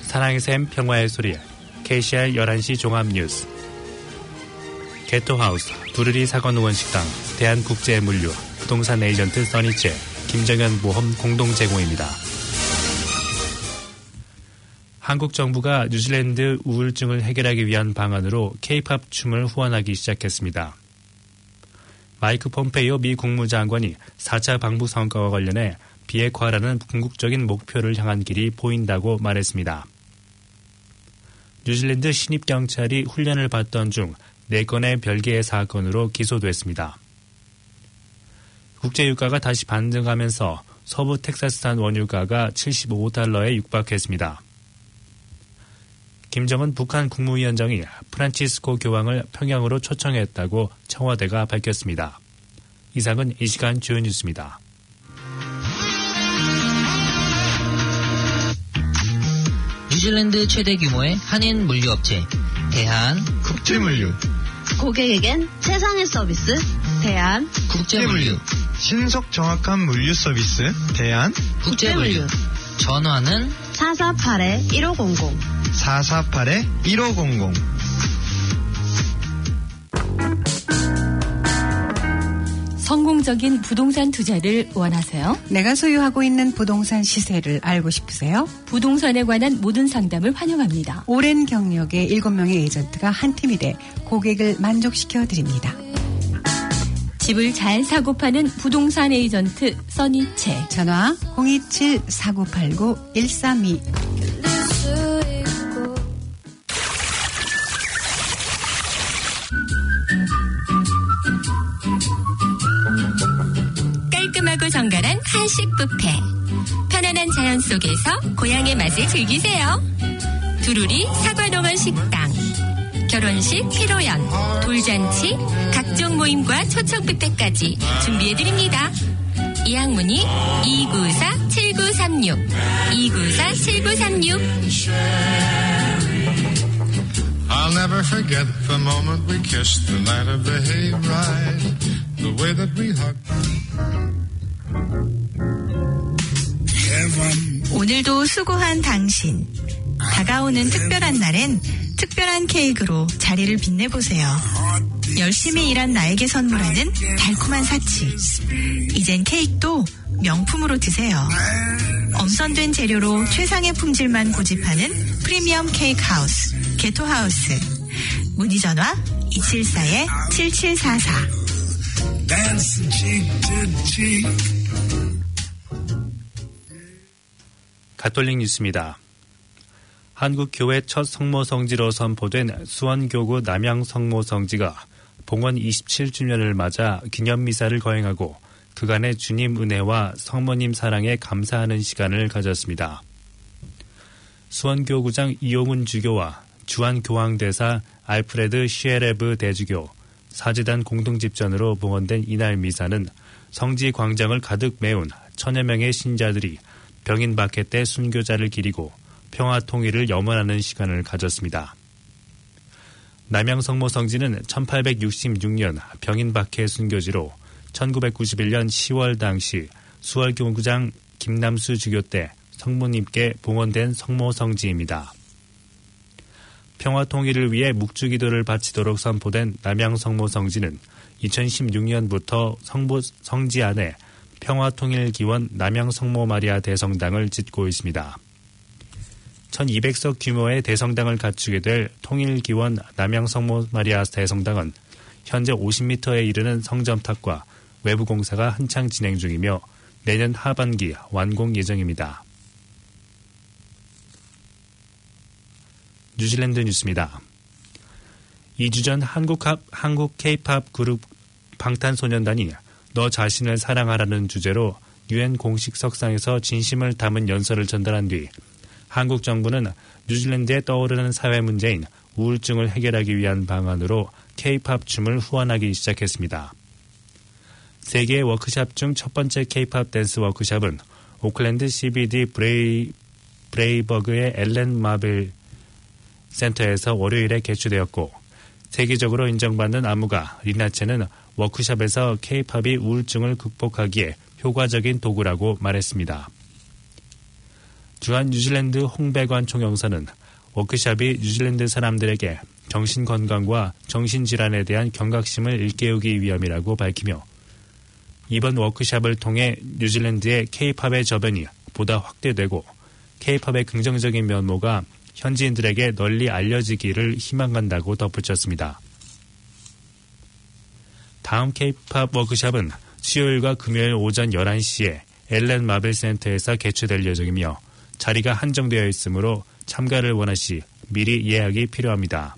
사랑의 샘 평화의 소리 KCR 11시 종합뉴스 게토하우스 두르리 사과농원식당 대한국제물류 부동산 에이전트 써니체 김정현 보험 공동 제공입니다. 한국 정부가 뉴질랜드 우울증을 해결하기 위한 방안으로 K-팝 춤을 후원하기 시작했습니다. 마이크 폼페이오 미 국무장관이 4차 방북 성과와 관련해 비핵화라는 궁극적인 목표를 향한 길이 보인다고 말했습니다. 뉴질랜드 신입경찰이 훈련을 받던 중 4건의 별개의 사건으로 기소됐습니다. 국제유가가 다시 반등하면서 서부 텍사스산 원유가가 $75에 육박했습니다. 김정은 북한 국무위원장이 프란치스코 교황을 평양으로 초청했다고 청와대가 밝혔습니다. 이상은 이 시간 주요 뉴스입니다. 뉴질랜드 최대 규모의 한인 물류업체 대한국제물류. 고객에겐 최상의 서비스 대한국제물류. 신속 정확한 물류 서비스 대한국제물류. 전화는 448-1500 448-1500. 성공적인 부동산 투자를 원하세요? 내가 소유하고 있는 부동산 시세를 알고 싶으세요? 부동산에 관한 모든 상담을 환영합니다. 오랜 경력의 7명의 에이전트가 한 팀이 돼 고객을 만족시켜 드립니다. 집을 잘 사고 파는 부동산 에이전트 써니체. 전화 027-4989-132. 깔끔하고 정갈한 한식 뷔페. 편안한 자연 속에서 고향의 맛을 즐기세요. 두루리 사과농원 식당. 결혼식, 피로연, 돌잔치, 각종 모임과 초청 뷔페까지 준비해드립니다. 예약문의 294-7936 294-7936. I'll never forget the moment we kissed the night of the hayride, the way that we hugged. 오늘도 수고한 당신. 다가오는 특별한 날엔 특별한 케이크로 자리를 빛내보세요. 열심히 일한 나에게 선물하는 달콤한 사치. 이젠 케이크도 명품으로 드세요. 엄선된 재료로 최상의 품질만 고집하는 프리미엄 케이크 하우스, 게토하우스. 문의 전화 274-7744. 가톨릭 뉴스입니다. 한국 교회 첫 성모 성지로 선포된 수원교구 남양 성모 성지가 봉헌 27주년을 맞아 기념 미사를 거행하고 그간의 주님 은혜와 성모님 사랑에 감사하는 시간을 가졌습니다. 수원교구장 이용훈 주교와 주한 교황대사 알프레드 시에레브 대주교, 사제단 공동집전으로 봉헌된 이날 미사는 성지 광장을 가득 메운 천여 명의 신자들이 병인 박해 때 순교자를 기리고 평화 통일을 염원하는 시간을 가졌습니다. 남양 성모 성지는 1866년 병인 박해 순교지로 1991년 10월 당시 수월교구장 김남수 주교 때 성모님께 봉헌된 성모 성지입니다. 평화 통일을 위해 묵주기도를 바치도록 선포된 남양 성모 성지는 2016년부터 성지 안에 평화통일기원 남양성모 마리아 대성당을 짓고 있습니다. 1200석 규모의 대성당을 갖추게 될 통일기원 남양성모 마리아 대성당은 현재 50m에 이르는 성점탑과 외부 공사가 한창 진행 중이며 내년 하반기 완공 예정입니다. 뉴질랜드 뉴스입니다. 2주 전 한국 K-팝 그룹 방탄소년단이 너 자신을 사랑하라는 주제로 UN 공식 석상에서 진심을 담은 연설을 전달한 뒤 한국 정부는 뉴질랜드에 떠오르는 사회 문제인 우울증을 해결하기 위한 방안으로 K-팝 춤을 후원하기 시작했습니다. 세계의 워크샵 중 첫 번째 K-팝 댄스 워크샵은 오클랜드 CBD 브레이버그의 엘렌 마벨 센터에서 월요일에 개최되었고, 세계적으로 인정받는 안무가 리나체는 워크샵에서 K-팝이 우울증을 극복하기에 효과적인 도구라고 말했습니다. 주한 뉴질랜드 홍백관 총영사는 워크샵이 뉴질랜드 사람들에게 정신건강과 정신질환에 대한 경각심을 일깨우기 위함이라고 밝히며, 이번 워크샵을 통해 뉴질랜드의 K-팝의 저변이 보다 확대되고 K-팝의 긍정적인 면모가 현지인들에게 널리 알려지기를 희망한다고 덧붙였습니다. 다음 K-팝 워크샵은 수요일과 금요일 오전 11시에 엘렌 마벨 센터에서 개최될 예정이며 자리가 한정되어 있으므로 참가를 원하시 미리 예약이 필요합니다.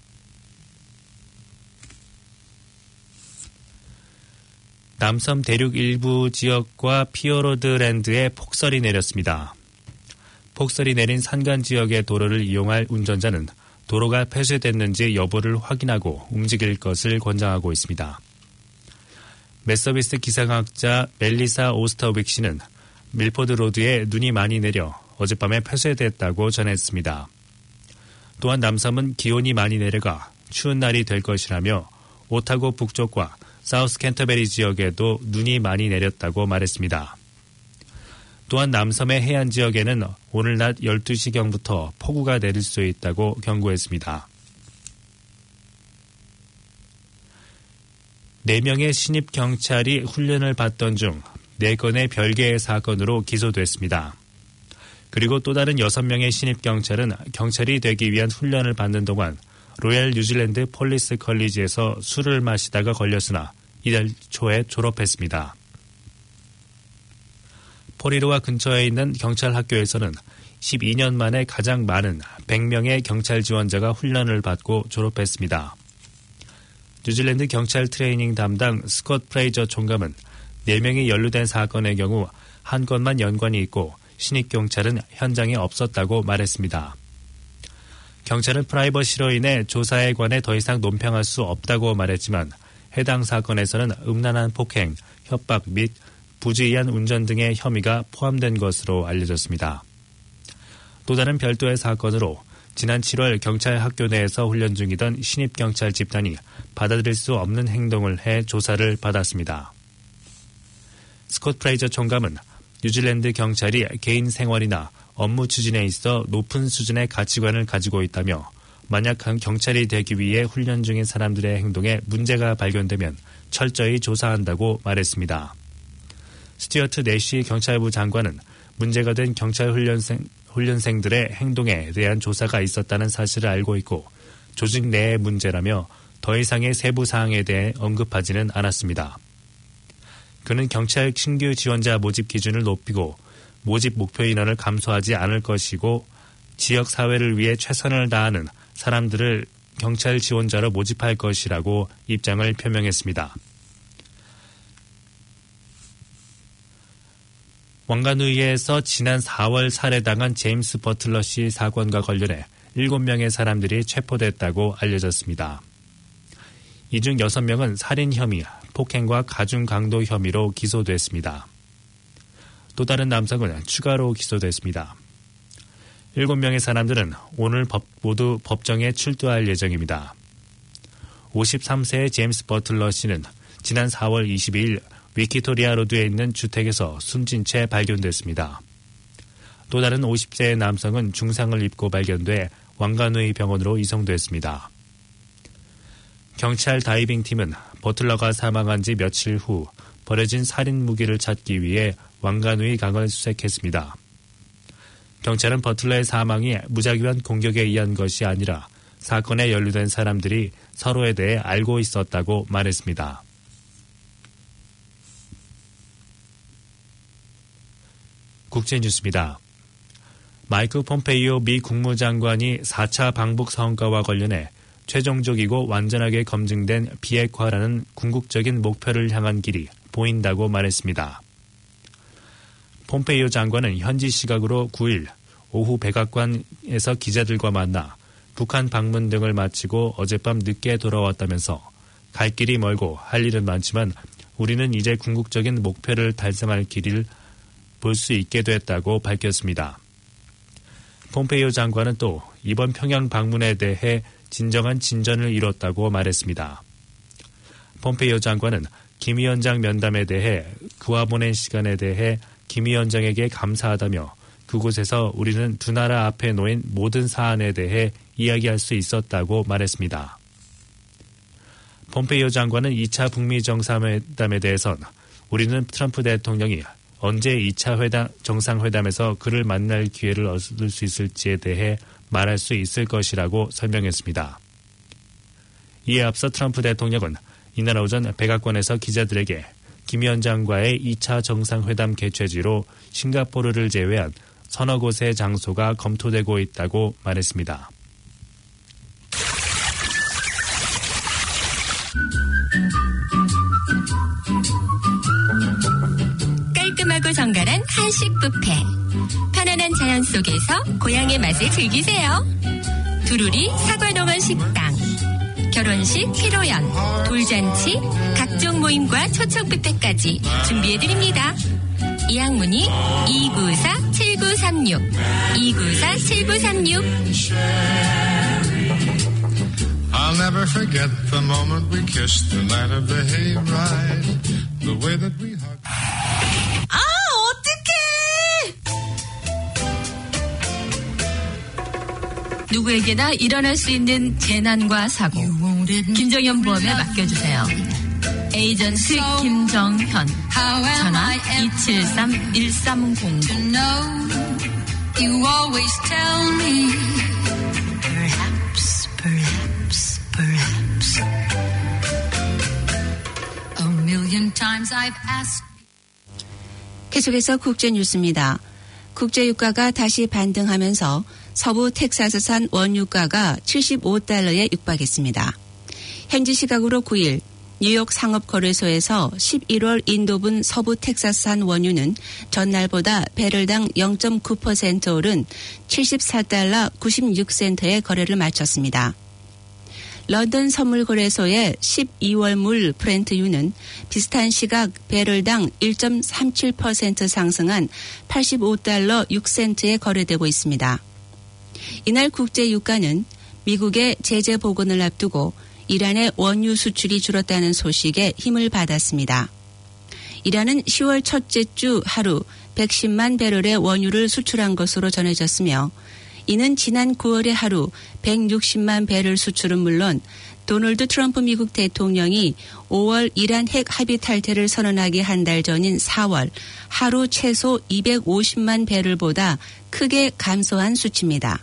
남섬 대륙 일부 지역과 피어로드랜드에 폭설이 내렸습니다. 폭설이 내린 산간 지역의 도로를 이용할 운전자는 도로가 폐쇄됐는지 여부를 확인하고 움직일 것을 권장하고 있습니다. 맷서비스 기상학자 멜리사 오스터윅 씨는 밀포드 로드에 눈이 많이 내려 어젯밤에 폐쇄됐다고 전했습니다. 또한 남섬은 기온이 많이 내려가 추운 날이 될 것이라며 오타고 북쪽과 사우스 캔터베리 지역에도 눈이 많이 내렸다고 말했습니다. 또한 남섬의 해안 지역에는 오늘 낮 12시경부터 폭우가 내릴 수 있다고 경고했습니다. 4명의 신입 경찰이 훈련을 받던 중 4건의 별개의 사건으로 기소됐습니다. 그리고 또 다른 6명의 신입 경찰은 경찰이 되기 위한 훈련을 받는 동안 로얄 뉴질랜드 폴리스 컬리지에서 술을 마시다가 걸렸으나 이달 초에 졸업했습니다. 포리로와 근처에 있는 경찰 학교에서는 12년 만에 가장 많은 100명의 경찰 지원자가 훈련을 받고 졸업했습니다. 뉴질랜드 경찰 트레이닝 담당 스콧 프레이저 총감은 4명이 연루된 사건의 경우 한 건만 연관이 있고 신입 경찰은 현장에 없었다고 말했습니다. 경찰은 프라이버시로 인해 조사에 관해 더 이상 논평할 수 없다고 말했지만 해당 사건에서는 음란한 폭행, 협박 및 부주의한 운전 등의 혐의가 포함된 것으로 알려졌습니다. 또 다른 별도의 사건으로 지난 7월 경찰 학교 내에서 훈련 중이던 신입 경찰 집단이 받아들일 수 없는 행동을 해 조사를 받았습니다. 스콧 프레이저 총감은 뉴질랜드 경찰이 개인 생활이나 업무 추진에 있어 높은 수준의 가치관을 가지고 있다며 만약 경찰이 되기 위해 훈련 중인 사람들의 행동에 문제가 발견되면 철저히 조사한다고 말했습니다. 스튜어트 내시 경찰부 장관은 문제가 된 경찰 훈련생들의 행동에 대한 조사가 있었다는 사실을 알고 있고 조직 내의 문제라며 더 이상의 세부 사항에 대해 언급하지는 않았습니다. 그는 경찰 신규 지원자 모집 기준을 높이고 모집 목표 인원을 감소하지 않을 것이고 지역 사회를 위해 최선을 다하는 사람들을 경찰 지원자로 모집할 것이라고 입장을 표명했습니다. 왕가누이에서 지난 4월 살해당한 제임스 버틀러 씨 사건과 관련해 7명의 사람들이 체포됐다고 알려졌습니다. 이 중 6명은 살인 혐의, 폭행과 가중 강도 혐의로 기소됐습니다. 또 다른 남성은 추가로 기소됐습니다. 7명의 사람들은 오늘 모두 법정에 출두할 예정입니다. 53세의 제임스 버틀러 씨는 지난 4월 22일 위키토리아 로드에 있는 주택에서 숨진 채 발견됐습니다. 또 다른 50세의 남성은 중상을 입고 발견돼 왕가누이 병원으로 이송됐습니다. 경찰 다이빙팀은 버틀러가 사망한 지 며칠 후 버려진 살인 무기를 찾기 위해 왕가누이 강을 수색했습니다. 경찰은 버틀러의 사망이 무작위한 공격에 의한 것이 아니라 사건에 연루된 사람들이 서로에 대해 알고 있었다고 말했습니다. 국제뉴스입니다. 마이크 폼페이오 미 국무장관이 4차 방북 성과와 관련해 최종적이고 완전하게 검증된 비핵화라는 궁극적인 목표를 향한 길이 보인다고 말했습니다. 폼페이오 장관은 현지 시각으로 9일 오후 백악관에서 기자들과 만나 북한 방문 등을 마치고 어젯밤 늦게 돌아왔다면서 갈 길이 멀고 할 일은 많지만 우리는 이제 궁극적인 목표를 달성할 길을 볼 수 있게 됐다고 밝혔습니다. 폼페이오 장관은 또 이번 평양 방문에 대해 진정한 진전을 이뤘다고 말했습니다. 폼페이오 장관은 김 위원장 면담에 대해 그와 보낸 시간에 대해 김 위원장에게 감사하다며 그곳에서 우리는 두 나라 앞에 놓인 모든 사안에 대해 이야기할 수 있었다고 말했습니다. 폼페이오 장관은 2차 북미 정상회담에 대해선 우리는 트럼프 대통령이 언제 2차 정상회담에서 그를 만날 기회를 얻을 수 있을지에 대해 말할 수 있을 것이라고 설명했습니다. 이에 앞서 트럼프 대통령은 이날 오전 백악관에서 기자들에게 김 위원장과의 2차 정상회담 개최지로 싱가포르를 제외한 서너 곳의 장소가 검토되고 있다고 말했습니다. 깔끔하고 정갈한 한식 뷔페. 편안한 자연 속에서 고향의 맛을 즐기세요. 두루리 사과농원 식당. 결혼식, 피로연, 돌잔치, 각종 모임과 초청 뷔페까지 준비해드립니다. 예약문의 294-7936 294-7936. I'll never forget the moment we kissed the night of the hayride. The way that we hugged. 아, 어떡해! 누구에게나 일어날 수 있는 재난과 사고. 김정현 보험에 맡겨주세요. 에이전트 김정현. 전화 273-1300. You always tell me. Perhaps. A million times I've asked. 계속해서 국제뉴스입니다. 국제유가가 다시 반등하면서 서부 텍사스산 원유가가 $75에 육박했습니다. 현지 시각으로 9일 뉴욕 상업거래소에서 11월 인도분 서부 텍사스산 원유는 전날보다 배럴당 0.9% 오른 $74 96센트에 거래를 마쳤습니다. 런던 선물거래소의 12월물 브렌트유는 비슷한 시각 배럴당 1.37% 상승한 $85 6센트에 거래되고 있습니다. 이날 국제유가는 미국의 제재 복원을 앞두고 이란의 원유 수출이 줄었다는 소식에 힘을 받았습니다. 이란은 10월 첫째 주 하루 110만 배럴의 원유를 수출한 것으로 전해졌으며 이는 지난 9월에 하루 160만 배럴 수출은 물론 도널드 트럼프 미국 대통령이 5월 이란 핵 합의 탈퇴를 선언하기 한 달 전인 4월 하루 최소 250만 배럴보다 크게 감소한 수치입니다.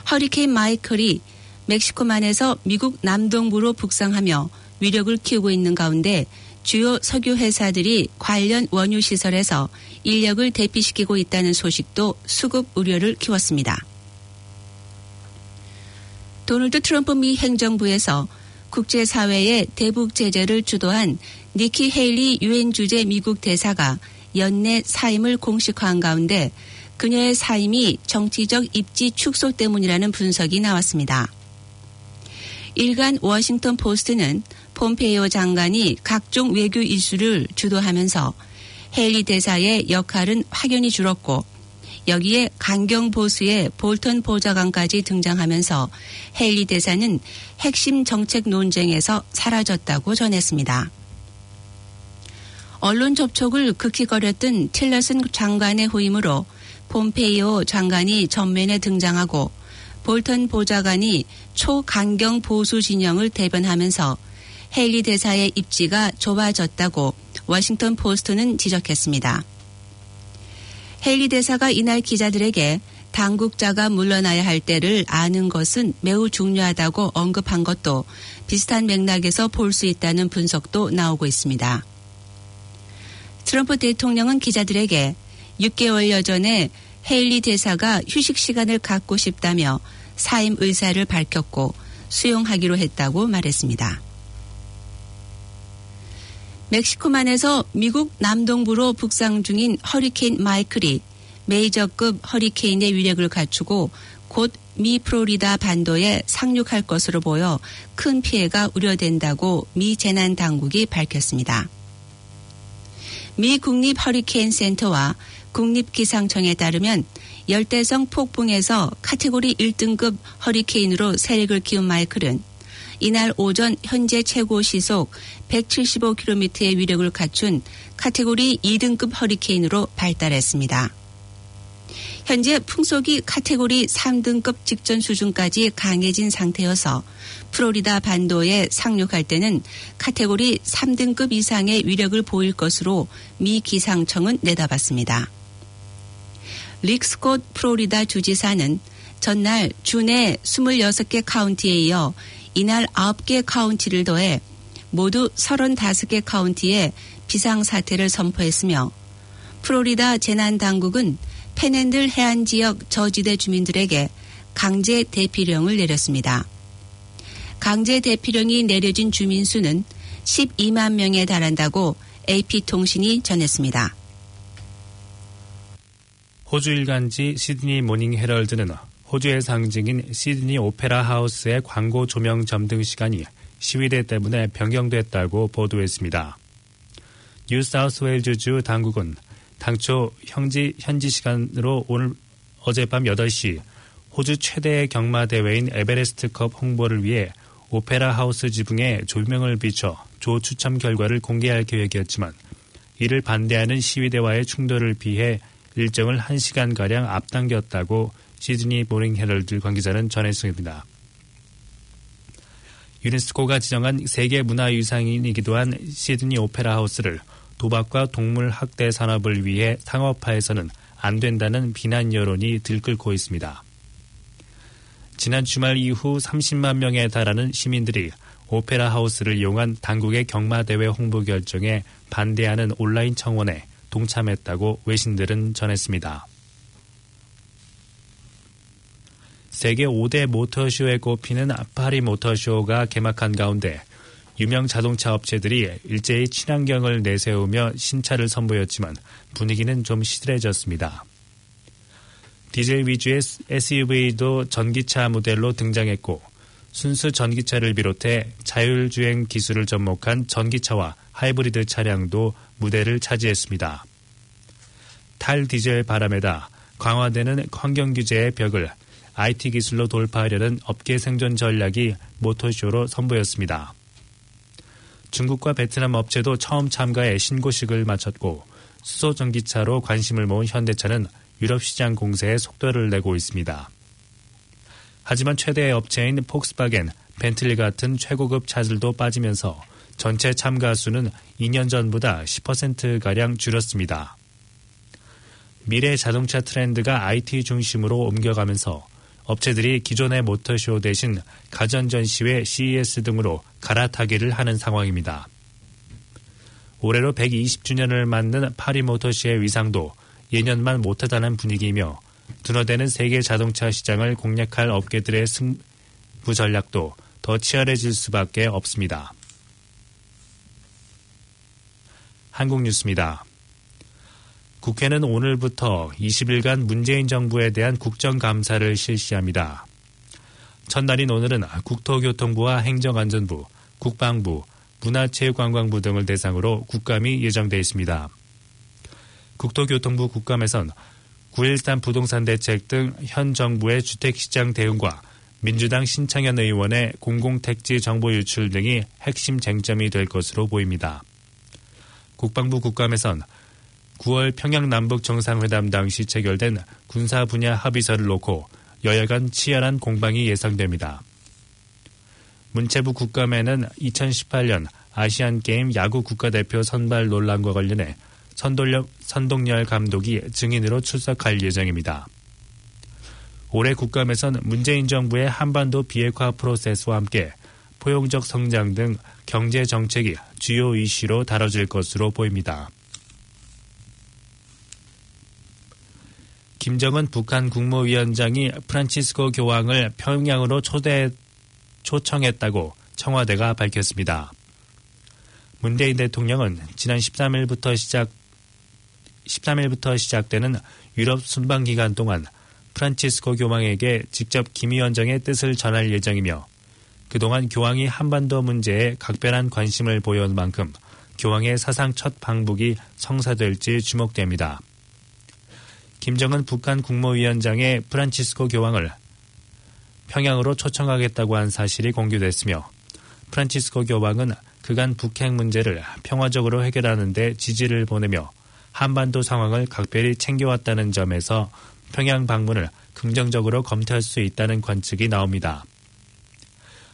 허리케인 마이클이 멕시코만에서 미국 남동부로 북상하며 위력을 키우고 있는 가운데 주요 석유 회사들이 관련 원유 시설에서 인력을 대피시키고 있다는 소식도 수급 우려를 키웠습니다. 도널드 트럼프 미 행정부에서 국제사회의 대북 제재를 주도한 니키 헤일리 유엔 주재 미국 대사가 연내 사임을 공식화한 가운데 그녀의 사임이 정치적 입지 축소 때문이라는 분석이 나왔습니다. 일간 워싱턴 포스트는 폼페이오 장관이 각종 외교 이슈를 주도하면서 헤일리 대사의 역할은 확연히 줄었고 여기에 강경 보수의 볼턴 보좌관까지 등장하면서 헤일리 대사는 핵심 정책 논쟁에서 사라졌다고 전했습니다. 언론 접촉을 극히 거렸던 틸러슨 장관의 후임으로 폼페이오 장관이 전면에 등장하고 볼턴 보좌관이 초강경 보수 진영을 대변하면서 헤일리 대사의 입지가 좁아졌다고 워싱턴 포스트는 지적했습니다. 헤일리 대사가 이날 기자들에게 당국자가 물러나야 할 때를 아는 것은 매우 중요하다고 언급한 것도 비슷한 맥락에서 볼 수 있다는 분석도 나오고 있습니다. 트럼프 대통령은 기자들에게 6개월여 전에 헤일리 대사가 휴식 시간을 갖고 싶다며 사임 의사를 밝혔고 수용하기로 했다고 말했습니다. 멕시코만에서 미국 남동부로 북상 중인 허리케인 마이클이 메이저급 허리케인의 위력을 갖추고 곧 미 플로리다 반도에 상륙할 것으로 보여 큰 피해가 우려된다고 미 재난당국이 밝혔습니다. 미 국립 허리케인 센터와 국립기상청에 따르면 열대성 폭풍에서 카테고리 1등급 허리케인으로 세력을 키운 마이클은 이날 오전 현재 최고 시속 175km의 위력을 갖춘 카테고리 2등급 허리케인으로 발달했습니다. 현재 풍속이 카테고리 3등급 직전 수준까지 강해진 상태여서 플로리다 반도에 상륙할 때는 카테고리 3등급 이상의 위력을 보일 것으로 미 기상청은 내다봤습니다. 릭 스콧 플로리다 주지사는 전날 주내 26개 카운티에 이어 이날 9개 카운티를 더해 모두 35개 카운티에 비상사태를 선포했으며 플로리다 재난당국은 팬핸들 해안 지역 저지대 주민들에게 강제 대피령을 내렸습니다. 강제 대피령이 내려진 주민 수는 12만 명에 달한다고 AP통신이 전했습니다. 호주 일간지 시드니 모닝 헤럴드는 호주의 상징인 시드니 오페라 하우스의 광고 조명 점등 시간이 시위대 때문에 변경됐다고 보도했습니다. 뉴사우스웨일즈주 당국은 당초 현지 시간으로 어젯밤 8시 호주 최대의 경마대회인 에베레스트컵 홍보를 위해 오페라 하우스 지붕에 조명을 비춰 조 추첨 결과를 공개할 계획이었지만 이를 반대하는 시위대와의 충돌을 피해 일정을 1시간가량 앞당겼다고 시드니 모닝 헤럴드 관계자는 전했습니다. 유네스코가 지정한 세계 문화유산이기도 한 시드니 오페라 하우스를 도박과 동물 학대 산업을 위해 상업화해서는 안 된다는 비난 여론이 들끓고 있습니다. 지난 주말 이후 30만 명에 달하는 시민들이 오페라 하우스를 이용한 당국의 경마대회 홍보 결정에 반대하는 온라인 청원에 동참했다고 외신들은 전했습니다. 세계 5대 모터쇼에 꼽히는 파리 모터쇼가 개막한 가운데 유명 자동차 업체들이 일제히 친환경을 내세우며 신차를 선보였지만 분위기는 좀 시들해졌습니다. 디젤 위주의 SUV도 전기차 모델로 등장했고 순수 전기차를 비롯해 자율주행 기술을 접목한 전기차와 하이브리드 차량도 무대를 차지했습니다. 탈디젤 바람에다 강화되는 환경규제의 벽을 IT 기술로 돌파하려는 업계 생존 전략이 모터쇼로 선보였습니다. 중국과 베트남 업체도 처음 참가해 신고식을 마쳤고 수소 전기차로 관심을 모은 현대차는 유럽 시장 공세에 속도를 내고 있습니다. 하지만 최대 업체인 폭스바겐, 벤틀리 같은 최고급 차들도 빠지면서 전체 참가 수는 2년 전보다 10%가량 줄었습니다. 미래 자동차 트렌드가 IT 중심으로 옮겨가면서 업체들이 기존의 모터쇼 대신 가전전시회 CES 등으로 갈아타기를 하는 상황입니다. 올해로 120주년을 맞는 파리 모터쇼의 위상도 예년만 못하다는 분위기이며 둔화되는 세계 자동차 시장을 공략할 업계들의 승부 전략도 더 치열해질 수밖에 없습니다. 한국 뉴스입니다. 국회는 오늘부터 20일간 문재인 정부에 대한 국정감사를 실시합니다. 첫날인 오늘은 국토교통부와 행정안전부, 국방부, 문화체육관광부 등을 대상으로 국감이 예정돼 있습니다. 국토교통부 국감에선 9.13 부동산 대책 등 현 정부의 주택시장 대응과 민주당 신창현 의원의 공공택지 정보 유출 등이 핵심 쟁점이 될 것으로 보입니다. 국방부 국감에선 9월 평양 남북 정상회담 당시 체결된 군사 분야 합의서를 놓고 여야 간 치열한 공방이 예상됩니다. 문체부 국감에는 2018년 아시안게임 야구 국가대표 선발 논란과 관련해 선동열 감독이 증인으로 출석할 예정입니다. 올해 국감에선 문재인 정부의 한반도 비핵화 프로세스와 함께 포용적 성장 등 경제 정책이 주요 이슈로 다뤄질 것으로 보입니다. 김정은 북한 국무위원장이 프란치스코 교황을 평양으로 초청했다고 청와대가 밝혔습니다. 문재인 대통령은 지난 13일부터 시작되는 유럽 순방 기간 동안 프란치스코 교황에게 직접 김 위원장의 뜻을 전할 예정이며 그동안 교황이 한반도 문제에 각별한 관심을 보여온 만큼 교황의 사상 첫 방북이 성사될지 주목됩니다. 김정은 북한 국무위원장의 프란치스코 교황을 평양으로 초청하겠다고 한 사실이 공개됐으며 프란치스코 교황은 그간 북핵 문제를 평화적으로 해결하는 데 지지를 보내며 한반도 상황을 각별히 챙겨왔다는 점에서 평양 방문을 긍정적으로 검토할 수 있다는 관측이 나옵니다.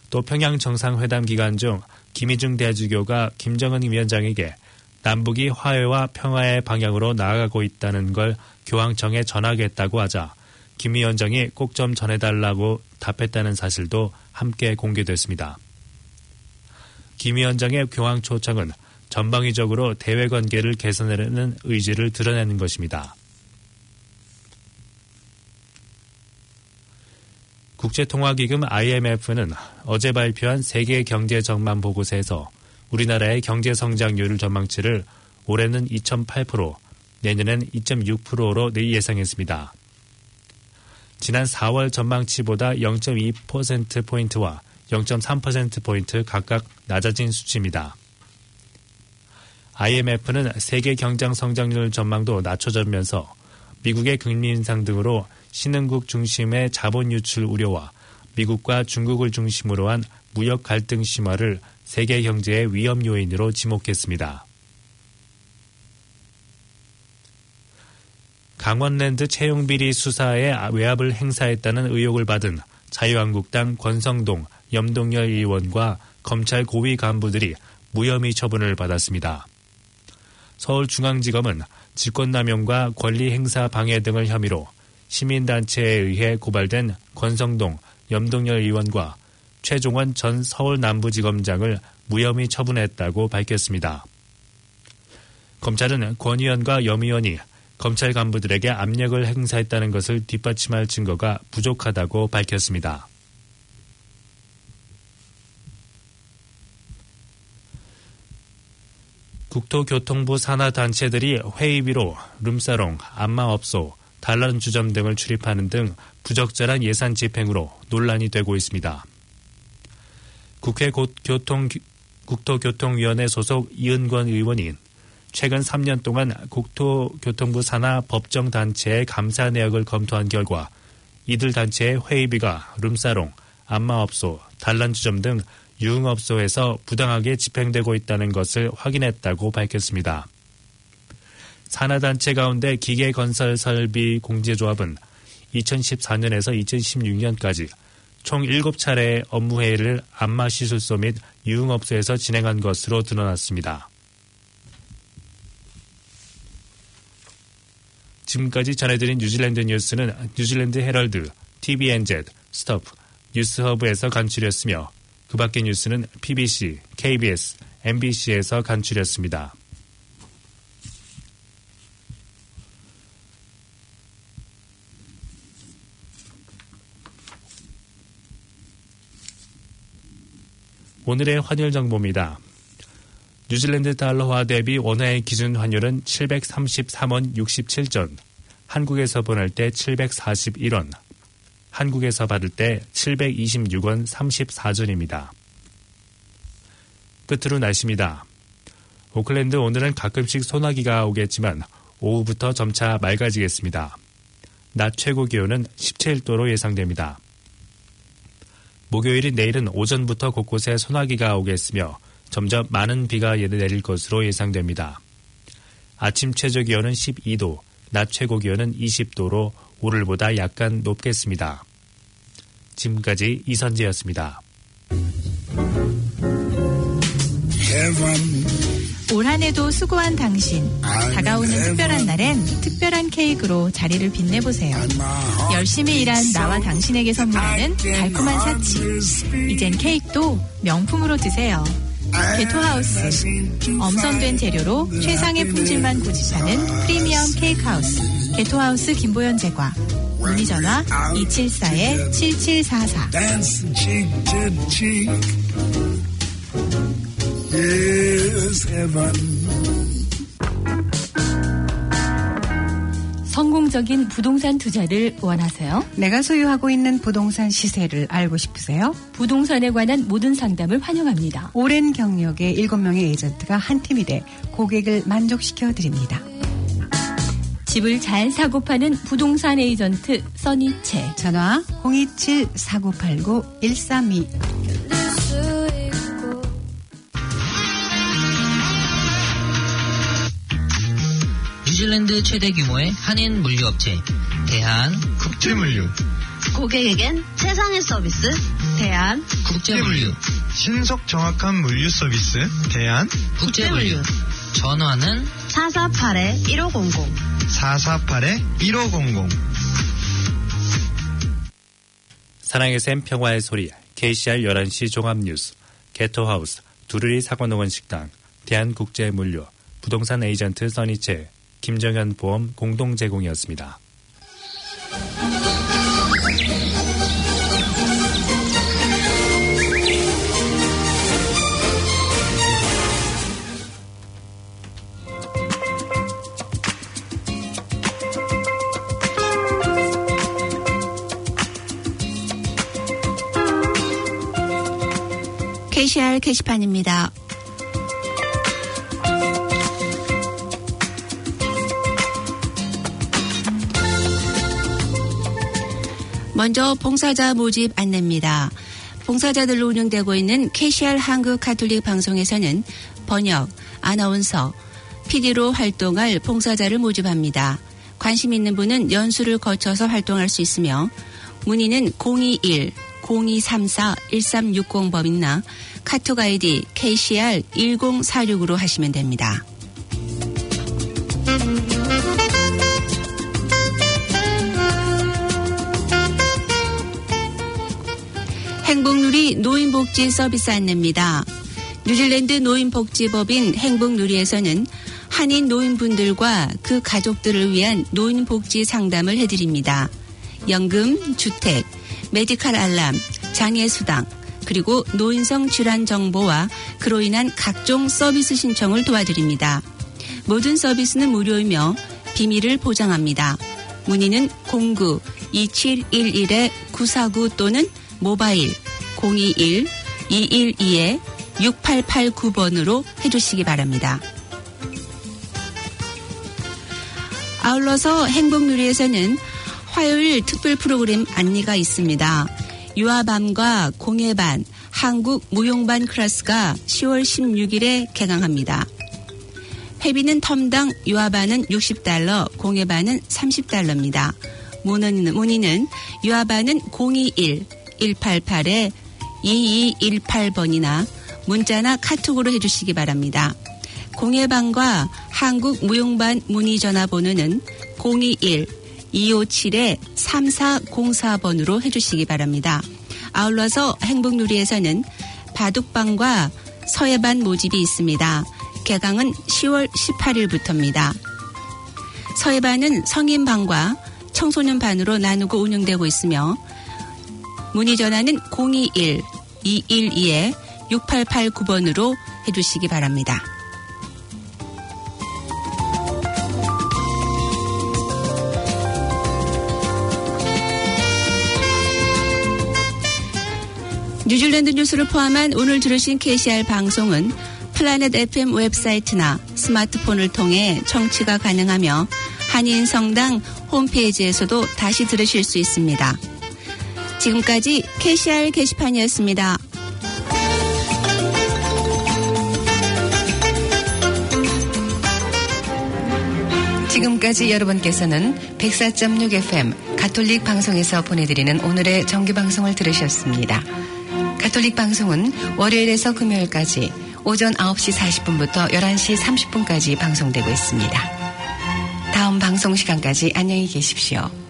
또 평양 정상회담 기간 중 김희중 대주교가 김정은 위원장에게 남북이 화해와 평화의 방향으로 나아가고 있다는 걸 교황청에 전하겠다고 하자 김 위원장이 꼭 좀 전해달라고 답했다는 사실도 함께 공개됐습니다. 김 위원장의 교황 초청은 전방위적으로 대외 관계를 개선하려는 의지를 드러내는 것입니다. 국제통화기금 IMF는 어제 발표한 세계 경제 전망 보고서에서 우리나라의 경제 성장률 전망치를 올해는 2.8%, 내년엔 2.6%로 예상했습니다. 지난 4월 전망치보다 0.2%포인트와 0.3%포인트 각각 낮아진 수치입니다. IMF는 세계 경제 성장률 전망도 낮춰졌면서 미국의 금리 인상 등으로 신흥국 중심의 자본 유출 우려와 미국과 중국을 중심으로 한 무역 갈등 심화를 세계 경제의 위험 요인으로 지목했습니다. 강원랜드 채용비리 수사에 외압을 행사했다는 의혹을 받은 자유한국당 권성동, 염동열 의원과 검찰 고위 간부들이 무혐의 처분을 받았습니다. 서울중앙지검은 직권남용과 권리행사 방해 등을 혐의로 시민단체에 의해 고발된 권성동, 염동열 의원과 최종원 전 서울남부지검장을 무혐의 처분했다고 밝혔습니다. 검찰은 권 의원과 염 의원이 검찰 간부들에게 압력을 행사했다는 것을 뒷받침할 증거가 부족하다고 밝혔습니다. 국토교통부 산하단체들이 회의비로 룸사롱, 안마업소, 단란주점 등을 출입하는 등 부적절한 예산 집행으로 논란이 되고 있습니다. 국회 국토교통위원회 소속 이은권 의원이 최근 3년 동안 국토교통부 산하 법정단체의 감사 내역을 검토한 결과 이들 단체의 회의비가 룸사롱, 안마업소, 단란주점 등 유흥업소에서 부당하게 집행되고 있다는 것을 확인했다고 밝혔습니다. 산하단체 가운데 기계건설설비공제조합은 2014년에서 2016년까지 총 7차례의 업무회의를 안마시술소 및 유흥업소에서 진행한 것으로 드러났습니다. 지금까지 전해드린 뉴질랜드 뉴스는 뉴질랜드 헤럴드, TVNZ, 스톱, 뉴스허브에서 간추렸으며 그 밖의 뉴스는 PBC, KBS, MBC에서 간추렸습니다. 오늘의 환율 정보입니다. 뉴질랜드 달러화 대비 원화의 기준 환율은 733원 67전, 한국에서 보낼 때 741원, 한국에서 받을 때 726원 34전입니다. 끝으로 날씨입니다. 오클랜드 오늘은 가끔씩 소나기가 오겠지만 오후부터 점차 맑아지겠습니다. 낮 최고 기온은 17도로 예상됩니다. 목요일인 내일은 오전부터 곳곳에 소나기가 오겠으며 점점 많은 비가 내릴 것으로 예상됩니다. 아침 최저 기온은 12도, 낮 최고 기온은 20도로 오늘보다 약간 높겠습니다. 지금까지 이선재였습니다. 올 한 해도 수고한 당신. 다가오는 특별한 날엔 특별한 케이크로 자리를 빛내보세요. 열심히 일한 나와 당신에게 선물하는 달콤한 사치. 이젠 케이크도 명품으로 드세요. 게토하우스. 엄선된 재료로 최상의 품질만 고집하는 프리미엄 케이크하우스. 게토하우스 김보연 제과. 문의 전화 274-7744. 성공적 성공적인 부동산 투자를 원하세요? 내가 소유하고 있는 부동산 시세를 알고 싶으세요? 부동산에 관한 모든 상담을 환영합니다. 오랜 경력의 7명의 에이전트가 한 팀이 돼 고객을 만족시켜 드립니다. 집을 잘 사고 파는 부동산 에이전트 써니채. 전화 027-4989-132. 뉴질랜드 최대 규모의 한인 물류업체 대한 국제물류. 고객에겐 최상의 서비스 대한 국제물류. 신속 정확한 물류 서비스 대한 국제물류. 전화는 448-1500 448-1500. 사랑의 샘 평화의 소리 KCR 11시 종합뉴스 게토하우스 두루리 사관농원 식당 대한국제물류 부동산 에이전트 써니채 김정현 보험 공동 제공이었습니다. KCR 게시판입니다. 먼저 봉사자 모집 안내입니다. 봉사자들로 운영되고 있는 KCR 한국 가톨릭 방송에서는 번역, 아나운서, PD로 활동할 봉사자를 모집합니다. 관심 있는 분은 연수를 거쳐서 활동할 수 있으며 문의는 021-0234-1360번이나 카톡 아이디 KCR 1046으로 하시면 됩니다. 행복누리 노인복지 서비스 안내입니다. 뉴질랜드 노인복지법인 행복누리에서는 한인 노인분들과 그 가족들을 위한 노인복지 상담을 해드립니다. 연금, 주택, 메디칼 알람, 장애수당, 그리고 노인성 질환 정보와 그로 인한 각종 서비스 신청을 도와드립니다. 모든 서비스는 무료이며 비밀을 보장합니다. 문의는 09-2711-949 또는 모바일 021-212-6889번으로 해주시기 바랍니다. 아울러서 행복누리에서는 화요일 특별 프로그램 안내가 있습니다. 유아반과 공예반, 한국 무용반 클래스가 10월 16일에 개강합니다. 회비는 텀당 유아반은 $60, 공예반은 $30입니다. 문의는 유아반은 021-188-2218번이나 문자나 카톡으로 해주시기 바랍니다. 공예반과 한국 무용반 문의 전화번호는 021-257-3404번으로 해주시기 바랍니다. 아울러서 행복누리에서는 바둑반과 서예반 모집이 있습니다. 개강은 10월 18일부터입니다. 서예반은 성인반과 청소년반으로 나누고 운영되고 있으며 문의 전화는 021-212-6889번으로 해주시기 바랍니다. 뉴질랜드 뉴스를 포함한 오늘 들으신 KCR 방송은 플라넷 FM 웹사이트나 스마트폰을 통해 청취가 가능하며 한인성당 홈페이지에서도 다시 들으실 수 있습니다. 지금까지 KCR 게시판이었습니다. 지금까지 여러분께서는 104.6 FM 가톨릭 방송에서 보내드리는 오늘의 정규방송을 들으셨습니다. 가톨릭 방송은 월요일에서 금요일까지 오전 9시 40분부터 11시 30분까지 방송되고 있습니다. 다음 방송 시간까지 안녕히 계십시오.